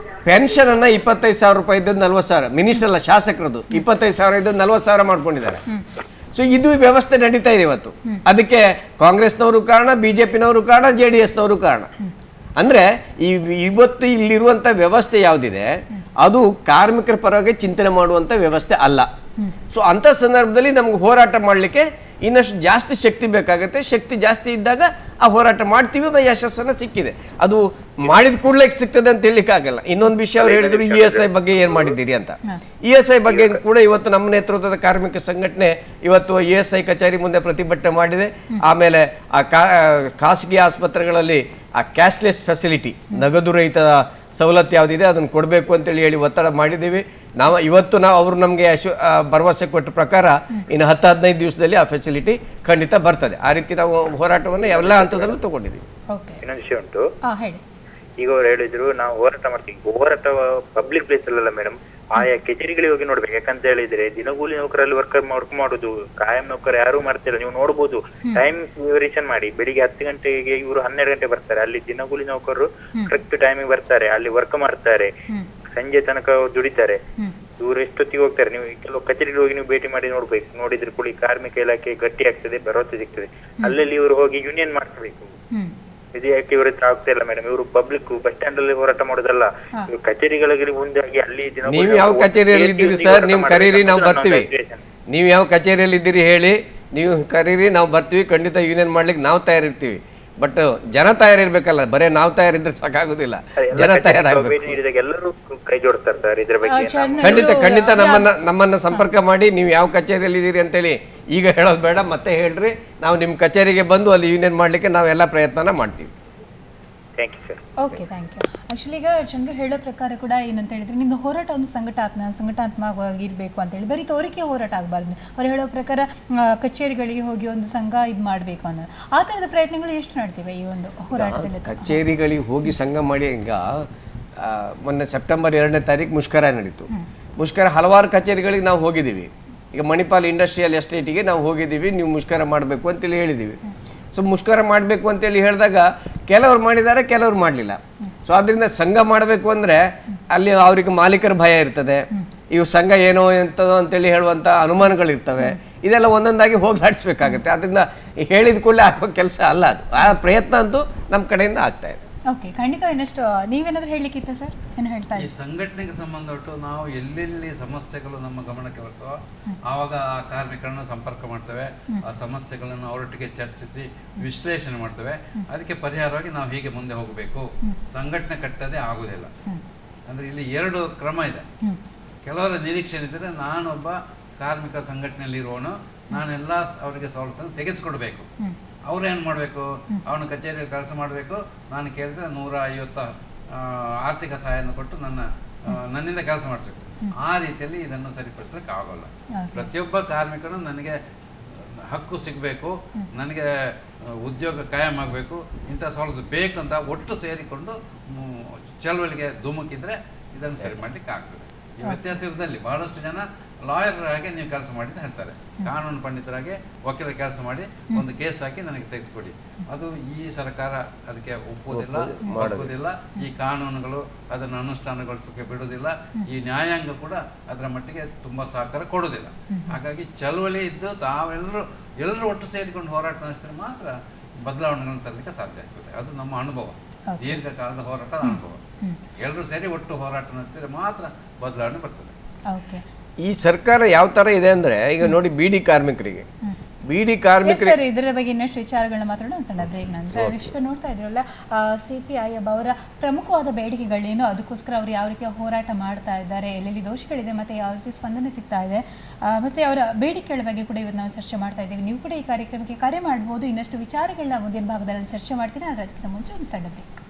ಪೆನ್ಷನನ್ನು 25,000 ರೂಪಾಯಿ ಇದ್ದದ್ದು 40,000, ಮಿನಿಸ್ಟರ್ ಅಲ್ಲ ಶಾಸಕರದ್ದು 25,000 ಇದ್ದದ್ದು 40,000 ಮಾಡ್ಕೊಂಡಿದ್ದಾರೆ. ಸೊ ಇದು ವ್ಯವಸ್ಥೆ ನಡೀತಾ ಇದೆ ಇವತ್ತು. ಅದಕ್ಕೆ ಕಾಂಗ್ರೆಸ್ನವರು ಕಾರಣ, BJPನವರು ಕಾರಣ, JDSನವರು ಕಾರಣ. ಅಂದರೆ ಇವತ್ತು ಇಲ್ಲಿರುವಂಥ ವ್ಯವಸ್ಥೆ ಯಾವುದಿದೆ ಅದು ಕಾರ್ಮಿಕರ ಪರವಾಗಿ ಚಿಂತನೆ ಮಾಡುವಂಥ ವ್ಯವಸ್ಥೆ ಅಲ್ಲ. ಸೊ ಅಂಥ ಸಂದರ್ಭದಲ್ಲಿ ನಮ್ಗೆ ಹೋರಾಟ ಮಾಡಲಿಕ್ಕೆ ಇನ್ನಷ್ಟು ಜಾಸ್ತಿ ಶಕ್ತಿ ಬೇಕಾಗುತ್ತೆ. ಶಕ್ತಿ ಜಾಸ್ತಿ ಇದ್ದಾಗ ಆ ಹೋರಾಟ ಮಾಡ್ತೀವಿ, ಯಶಸ್ಸನ್ನು ಸಿಕ್ಕಿದೆ. ಅದು ಮಾಡಿದ ಕೂಡಲೇ ಸಿಗ್ತದೆ ಅಂತ ಹೇಳಲಿಕ್ಕೆ ಆಗಲ್ಲ. ಇನ್ನೊಂದು ವಿಷಯ ಅವ್ರು ಹೇಳಿದ್ರು ESI ಬಗ್ಗೆ ಏನು ಮಾಡಿದ್ದೀರಿ ಅಂತ. ESI ಬಗ್ಗೆ ಕೂಡ ಇವತ್ತು ನಮ್ಮ ನೇತೃತ್ವದ ಕಾರ್ಮಿಕ ಸಂಘಟನೆ ಇವತ್ತು ESI ಕಚೇರಿ ಮುಂದೆ ಪ್ರತಿಭಟನೆ ಮಾಡಿದೆ. ಆಮೇಲೆ ಆ ಖಾಸಗಿ ಆಸ್ಪತ್ರೆಗಳಲ್ಲಿ ಆ ಕ್ಯಾಶ್ಲೆಸ್ ಫೆಸಿಲಿಟಿ, ನಗದು ರಹಿತ ಸವಲತ್ತು ಯಾವುದಿದೆ ಅದನ್ನು ಕೊಡಬೇಕು ಅಂತೇಳಿ ಹೇಳಿ ಒತ್ತಡ ಮಾಡಿದ್ದೀವಿ. ಇವತ್ತು ಅವರು ನಮಗೆ ಭರವಸೆ ಕೊಟ್ಟ ಪ್ರಕಾರ ಇನ್ನು 10-15 ದಿವಸದಲ್ಲಿ ಆ ಫೆಸಿಲಿಟಿ ಖಂಡಿತ ಬರ್ತದೆ. ಆ ರೀತಿ ನಾವು ಹೋರಾಟವನ್ನು ಎಲ್ಲ ಹಂತದಲ್ಲೂ ತಗೊಂಡಿದ್ದೀವಿ. ಇನ್ನೊಂದು ವಿಷಯ ಉಂಟು. ಹೇಳಿ. ಈಗ ಅವ್ರು ಹೇಳಿದ್ರು ನಾವು ಹೋರಾಟ ಮಾಡ್ತೀವಿ. ಹೋರಾಟ ಪಬ್ಲಿಕ್ ಪ್ಲೇಸ್ ಅಲ್ಲ ಮೇಡಮ್, ಆಯಾ ಕಚೇರಿಗಳಿಗೆ ಹೋಗಿ ನೋಡ್ಬೇಕು. ಯಾಕಂತ ಹೇಳಿದ್ರೆ ದಿನಗೂಲಿ ನೌಕರಲ್ಲಿ ವರ್ಕ್ ಮಾಡುದು, ಕಾಯಂ ನೌಕರ ಯಾರು ಮಾಡ್ತಿಲ್ಲ. ನೀವು ನೋಡ್ಬೋದು, ಟೈಮ್ ವೇರಿಯೇಷನ್ ಮಾಡಿ. ಬೆಳಿಗ್ಗೆ 10 ಗಂಟೆಗೆ ಇವರು 12 ಗಂಟೆ ಬರ್ತಾರೆ. ಅಲ್ಲಿ ದಿನಗೂಲಿ ನೌಕರರು ಕರೆಕ್ಟ್ ಟೈಮಿಗೆ ಬರ್ತಾರೆ, ಅಲ್ಲಿ ವರ್ಕ್ ಮಾಡ್ತಾರೆ, ಸಂಜೆ ತನಕ ದುಡಿತಾರೆ. ಇವ್ರು ಎಷ್ಟೊತ್ತಿಗೆ ಹೋಗ್ತಾರೆ. ನೀವು ಕೆಲವು ಕಚೇರಿಗೆ ಹೋಗಿ ನೀವು ಭೇಟಿ ಮಾಡಿ ನೋಡ್ಬೇಕು. ನೋಡಿದ್ರೆ ಕೂಡಿ ಕಾರ್ಮಿಕ ಇಲಾಖೆ ಗಟ್ಟಿ ಆಗ್ತದೆ, ಭರವಸೆ ಸಿಗ್ತದೆ. ಅಲ್ಲಲ್ಲಿ ಇವರು ಹೋಗಿ ಯೂನಿಯನ್ ಮಾಡ್ಕೋಬೇಕು. ಇದು ಯಾಕೆ ಇವ್ರ ಹತ್ರ ಆಗ್ತಾ ಇಲ್ಲ ಮೇಡಮ್? ಇವರು ಪಬ್ಲಿಕ್ ಬಸ್ ಸ್ಟ್ಯಾಂಡ್ ಅಲ್ಲಿ ಹೋರಾಟ ಮಾಡೋದಲ್ಲ, ಇವರು ಕಚೇರಿಗಳಿಗೆ ಮುಂದಾಗಿ ಅಲ್ಲಿ ನೀವು ಯಾವ ಕಚೇರಿಯಲ್ಲಿ ಇದ್ದೀರಿ ಸರ್? ನೀವು ಕರೀರಿ, ನಾವು ಬರ್ತೀವಿ. ನೀವು ಯಾವ ಕಚೇರಿಯಲ್ಲಿ ಇದ್ದೀರಿ ಹೇಳಿ, ನೀವು ಕರೀರಿ, ನಾವು ಬರ್ತೀವಿ. ಖಂಡಿತ ಯೂನಿಯನ್ ಮಾಡ್ಲಿಕ್ಕೆ ನಾವು ತಯಾರಿರ್ತೀವಿ. ಬಟ್ ಜನ ತಯಾರಿರ್ಬೇಕಲ್ಲ, ಬರೇ ನಾವು ತಯಾರಿದ್ರೆ ಸಾಕಾಗುದಿಲ್ಲ, ಜನ ತಯಾರಾಗಬೇಕು. ಎಲ್ಲರೂ ಕೈ ಜೋಡಿಸ್ತಾರೆ ಸರ್ ಇದ್ರ ಬಗ್ಗೆ. ಖಂಡಿತ ನಮ್ಮನ್ನ ಸಂಪರ್ಕ ಮಾಡಿ. ನೀವು ಯಾವ ಕಚೇರಿಯಲ್ಲಿ ಇದ್ದೀರಿ ಅಂತೇಳಿ ಈಗ ಹೇಳೋದು ಬೇಡ, ಮತ್ತೆ ಹೇಳ್ರಿ. ನಾವು ನಿಮ್ಮ ಕಚೇರಿಗೆ ಬಂದು ಅಲ್ಲಿ ಯೂನಿಯನ್ ಮಾಡ್ಲಿಕ್ಕೆ ನಾವೆಲ್ಲ ಪ್ರಯತ್ನ ಮಾಡ್ತೀವಿ. Okay, thank you. ಆ್ಯಕ್ಚುಲಿ ಈಗ ಜನರು ಹೇಳೋ ಪ್ರಕಾರ ಕೂಡ ಏನಂತ ಹೇಳಿದ್ರೆ, ನಿಮ್ದು ಹೋರಾಟ ಒಂದು ಸಂಘಟನಾತ್ಮಕವಾಗಿರಬೇಕು ಅಂತೇಳಿ, ಬರೀ ತೋರಿಕೆ ಹೋರಾಟ ಆಗಬಾರ್ದು. ಅವ್ರು ಹೇಳೋ ಪ್ರಕಾರ ಕಚೇರಿಗಳಿಗೆ ಹೋಗಿ ಒಂದು ಸಂಘ ಇದು ಮಾಡಬೇಕು ಅನ್ನೋ ಆ ಥರದ ಪ್ರಯತ್ನಗಳು ಎಷ್ಟು ನಡ್ತಿವೆ ಈ ಒಂದು ಹೋರಾಟದಲ್ಲಿ? ಕಚೇರಿಗಳಿಗೆ ಹೋಗಿ ಸಂಘ ಮಾಡಿ. ಈಗ ಮೊನ್ನೆ ಸೆಪ್ಟೆಂಬರ್ 2ನೇ ತಾರೀಕು ಮುಷ್ಕರ ನಡೀತು. ಮುಷ್ಕರ ಹಲವಾರು ಕಚೇರಿಗಳಿಗೆ ನಾವು ಹೋಗಿದ್ದೀವಿ. ಈಗ ಮಣಿಪಾಲ್ ಇಂಡಸ್ಟ್ರಿಯಲ್ ಎಸ್ಟೇಟಿಗೆ ನಾವು ಹೋಗಿದ್ದೀವಿ, ನೀವು ಮುಷ್ಕರ ಮಾಡಬೇಕು ಅಂತೇಳಿ ಹೇಳಿದ್ದೀವಿ. ಸೊ ಮುಷ್ಕರ ಮಾಡಬೇಕು ಅಂತೇಳಿ ಹೇಳಿದಾಗ ಕೆಲವರು ಮಾಡಿದ್ದಾರೆ, ಕೆಲವರು ಮಾಡಲಿಲ್ಲ. ಸೊ ಅದರಿಂದ ಸಂಘ ಮಾಡಬೇಕು ಅಂದರೆ ಅಲ್ಲಿ ಅವ್ರಿಗೆ ಮಾಲೀಕರ ಭಯ ಇರ್ತದೆ, ಇವು ಸಂಘ ಏನೋ ಎಂಥದೋ ಅಂತೇಳಿ ಹೇಳುವಂಥ ಅನುಮಾನಗಳಿರ್ತವೆ. ಇದೆಲ್ಲ ಒಂದೊಂದಾಗಿ ಹೋಗ್ಲಾಡಿಸ್ಬೇಕಾಗುತ್ತೆ. ಅದರಿಂದ ಹೇಳಿದ ಕೂಡಲೇ ಆಗೋ ಕೆಲಸ ಅಲ್ಲ ಅದು. ಆ ಪ್ರಯತ್ನ ಅಂತೂ ನಮ್ಮ ಕಡೆಯಿಂದ ಆಗ್ತಾ ಇದೆ. ಓಕೆ, ಖಂಡಿತ. ಇನ್ನಷ್ಟು ನೀವೇನಾದ್ರೂ ಹೇಳಲಿಕ್ಕಿತ್ತು ಸರ್? ಏನು ಹೇಳ್ತಾ ಈ ಸಂಘಟನೆಗೆ ಸಂಬಂಧಪಟ್ಟು ನಾವು ಎಲ್ಲೆಲ್ಲಿ ಸಮಸ್ಯೆಗಳು ನಮ್ಮ ಗಮನಕ್ಕೆ ಬರ್ತವೋ ಆವಾಗ ಆ ಕಾರ್ಮಿಕರನ್ನು ಸಂಪರ್ಕ ಮಾಡ್ತೇವೆ. ಆ ಸಮಸ್ಯೆಗಳನ್ನು ಅವರೊಟ್ಟಿಗೆ ಚರ್ಚಿಸಿ ವಿಶ್ಲೇಷಣೆ ಮಾಡ್ತೇವೆ. ಅದಕ್ಕೆ ಪರಿಹಾರವಾಗಿ ನಾವು ಹೀಗೆ ಮುಂದೆ ಹೋಗಬೇಕು. ಸಂಘಟನೆ ಕಟ್ಟದೆ ಆಗುವುದಿಲ್ಲ. ಅಂದರೆ ಇಲ್ಲಿ 2 ಕ್ರಮ ಇದೆ. ಕೆಲವರ ನಿರೀಕ್ಷೆ ಇದ್ದರೆ ನಾನೊಬ್ಬ ಕಾರ್ಮಿಕ ಸಂಘಟನೆಯಲ್ಲಿ ಇರುವವನು, ನಾನೆಲ್ಲ ಅವರಿಗೆ ಸವಲತ್ತನ್ನು ತೆಗೆಸಿಕೊಡ್ಬೇಕು. ಅವ್ರೇನು ಮಾಡಬೇಕು? ಅವನು ಕಚೇರಿಯಲ್ಲಿ ಕೆಲಸ ಮಾಡಬೇಕು, ನಾನು ಕೇಳಿದ್ರೆ 150 ಆರ್ಥಿಕ ಸಹಾಯವನ್ನು ಕೊಟ್ಟು ನನ್ನಿಂದ ಕೆಲಸ ಮಾಡಿಸ್ಬೇಕು. ಆ ರೀತಿಯಲ್ಲಿ ಇದನ್ನು ಸರಿಪಡಿಸ್ಲಿಕ್ಕೆ ಆಗೋಲ್ಲ. ಪ್ರತಿಯೊಬ್ಬ ಕಾರ್ಮಿಕನು ನನಗೆ ಹಕ್ಕು ಸಿಗಬೇಕು, ನನಗೆ ಉದ್ಯೋಗ ಕಾಯಂ ಆಗಬೇಕು, ಇಂಥ ಸವಲತ್ತು ಬೇಕು ಅಂತ ಒಟ್ಟು ಸೇರಿಕೊಂಡು ಚಳವಳಿಗೆ ಧುಮುಕಿದ್ರೆ ಇದನ್ನು ಸರಿ ಮಾಡಲಿಕ್ಕೆ ಆಗ್ತದೆ. ಈ ವ್ಯತ್ಯಾಸ ಇರೋದ್ರಲ್ಲಿ ಬಹಳಷ್ಟು ಜನ ಲಾಯರ್ ಆಗಿ ನೀವು ಕೆಲಸ ಮಾಡಿದ್ದು ಹೇಳ್ತಾರೆ, ಕಾನೂನು ಪಂಡಿತರಾಗಿ ವಕೀಲರ ಕೆಲಸ ಮಾಡಿ ಒಂದು ಕೇಸ್ ಹಾಕಿ ನನಗೆ ತೆಗೆದುಕೊಡಿ. ಅದು ಈ ಸರ್ಕಾರ ಅದಕ್ಕೆ ಒಪ್ಪುವುದಿಲ್ಲ. ಈ ಕಾನೂನುಗಳು ಅದನ್ನು ಅನುಷ್ಠಾನಗೊಳಿಸೋಕೆ ಬಿಡುವುದಿಲ್ಲ. ಈ ನ್ಯಾಯಾಂಗ ಕೂಡ ಅದರ ಮಟ್ಟಿಗೆ ತುಂಬ ಸಹಕಾರ ಕೊಡುವುದಿಲ್ಲ. ಹಾಗಾಗಿ ಚಳವಳಿ ಇದ್ದು ಎಲ್ಲರೂ ಒಟ್ಟು ಸೇರಿಕೊಂಡು ಹೋರಾಟ ನಡೆಸಿದ್ರೆ ಮಾತ್ರ ಬದಲಾವಣೆಗಳನ್ನು ತರಲಿಕ್ಕೆ ಸಾಧ್ಯ ಆಗ್ತದೆ. ಅದು ನಮ್ಮ ಅನುಭವ, ದೀರ್ಘಕಾಲದ ಹೋರಾಟದ ಅನುಭವ. ಎಲ್ಲರೂ ಸೇರಿ ಒಟ್ಟು ಹೋರಾಟ ನಡೆಸಿದ್ರೆ ಮಾತ್ರ ಬದಲಾವಣೆ ಬರ್ತದೆ. ಈ ಸರ್ಕಾರ ಯಾವ ತರ ಇದೆ ಅಂದ್ರೆ, ಈಗ ನೋಡಿ ಬೀಡಿ ಕಾರ್ಮಿಕರಿಗೆ ಇದರ ಬಗ್ಗೆ ಇನ್ನಷ್ಟು ವಿಚಾರಗಳನ್ನ ಮಾತಾಡೋಣ. ಒಂದು ಸಣ್ಣ ಬ್ರೇಕ್ ನಂತರ ವೀಕ್ಷಕ ನೋಡ್ತಾ ಇದ್ರಲ್ಲ, CPIM ಅವರ ಪ್ರಮುಖವಾದ ಬೇಡಿಕೆಗಳೇನು, ಅದಕ್ಕೋಸ್ಕರ ಅವರು ಯಾವ ರೀತಿಯ ಹೋರಾಟ ಮಾಡ್ತಾ ಇದ್ದಾರೆ, ಎಲ್ಲೆಲ್ಲಿ ದೋಷಗಳಿದೆ ಮತ್ತು ಯಾವ ರೀತಿ ಸ್ಪಂದನೆ ಸಿಗ್ತಾ ಇದೆ, ಮತ್ತು ಅವರ ಬೇಡಿಕೆಗಳ ಬಗ್ಗೆ ಕೂಡ ಇವತ್ತು ನಾವು ಚರ್ಚೆ ಮಾಡ್ತಾ ಇದ್ದೀವಿ. ನೀವು ಕೂಡ ಈ ಕಾರ್ಯಕ್ರಮಕ್ಕೆ ಕರೆ ಮಾಡ್ಬೋದು. ಇನ್ನಷ್ಟು ವಿಚಾರಗಳನ್ನ ಮುಂದಿನ ಭಾಗದಲ್ಲಿ ಚರ್ಚೆ ಮಾಡ್ತೀನಿ. ಆದರೆ ಅದಕ್ಕಿಂತ ಮುಂಚೆ ಒಂದು ಸಣ್ಣ ಬ್ರೇಕ್.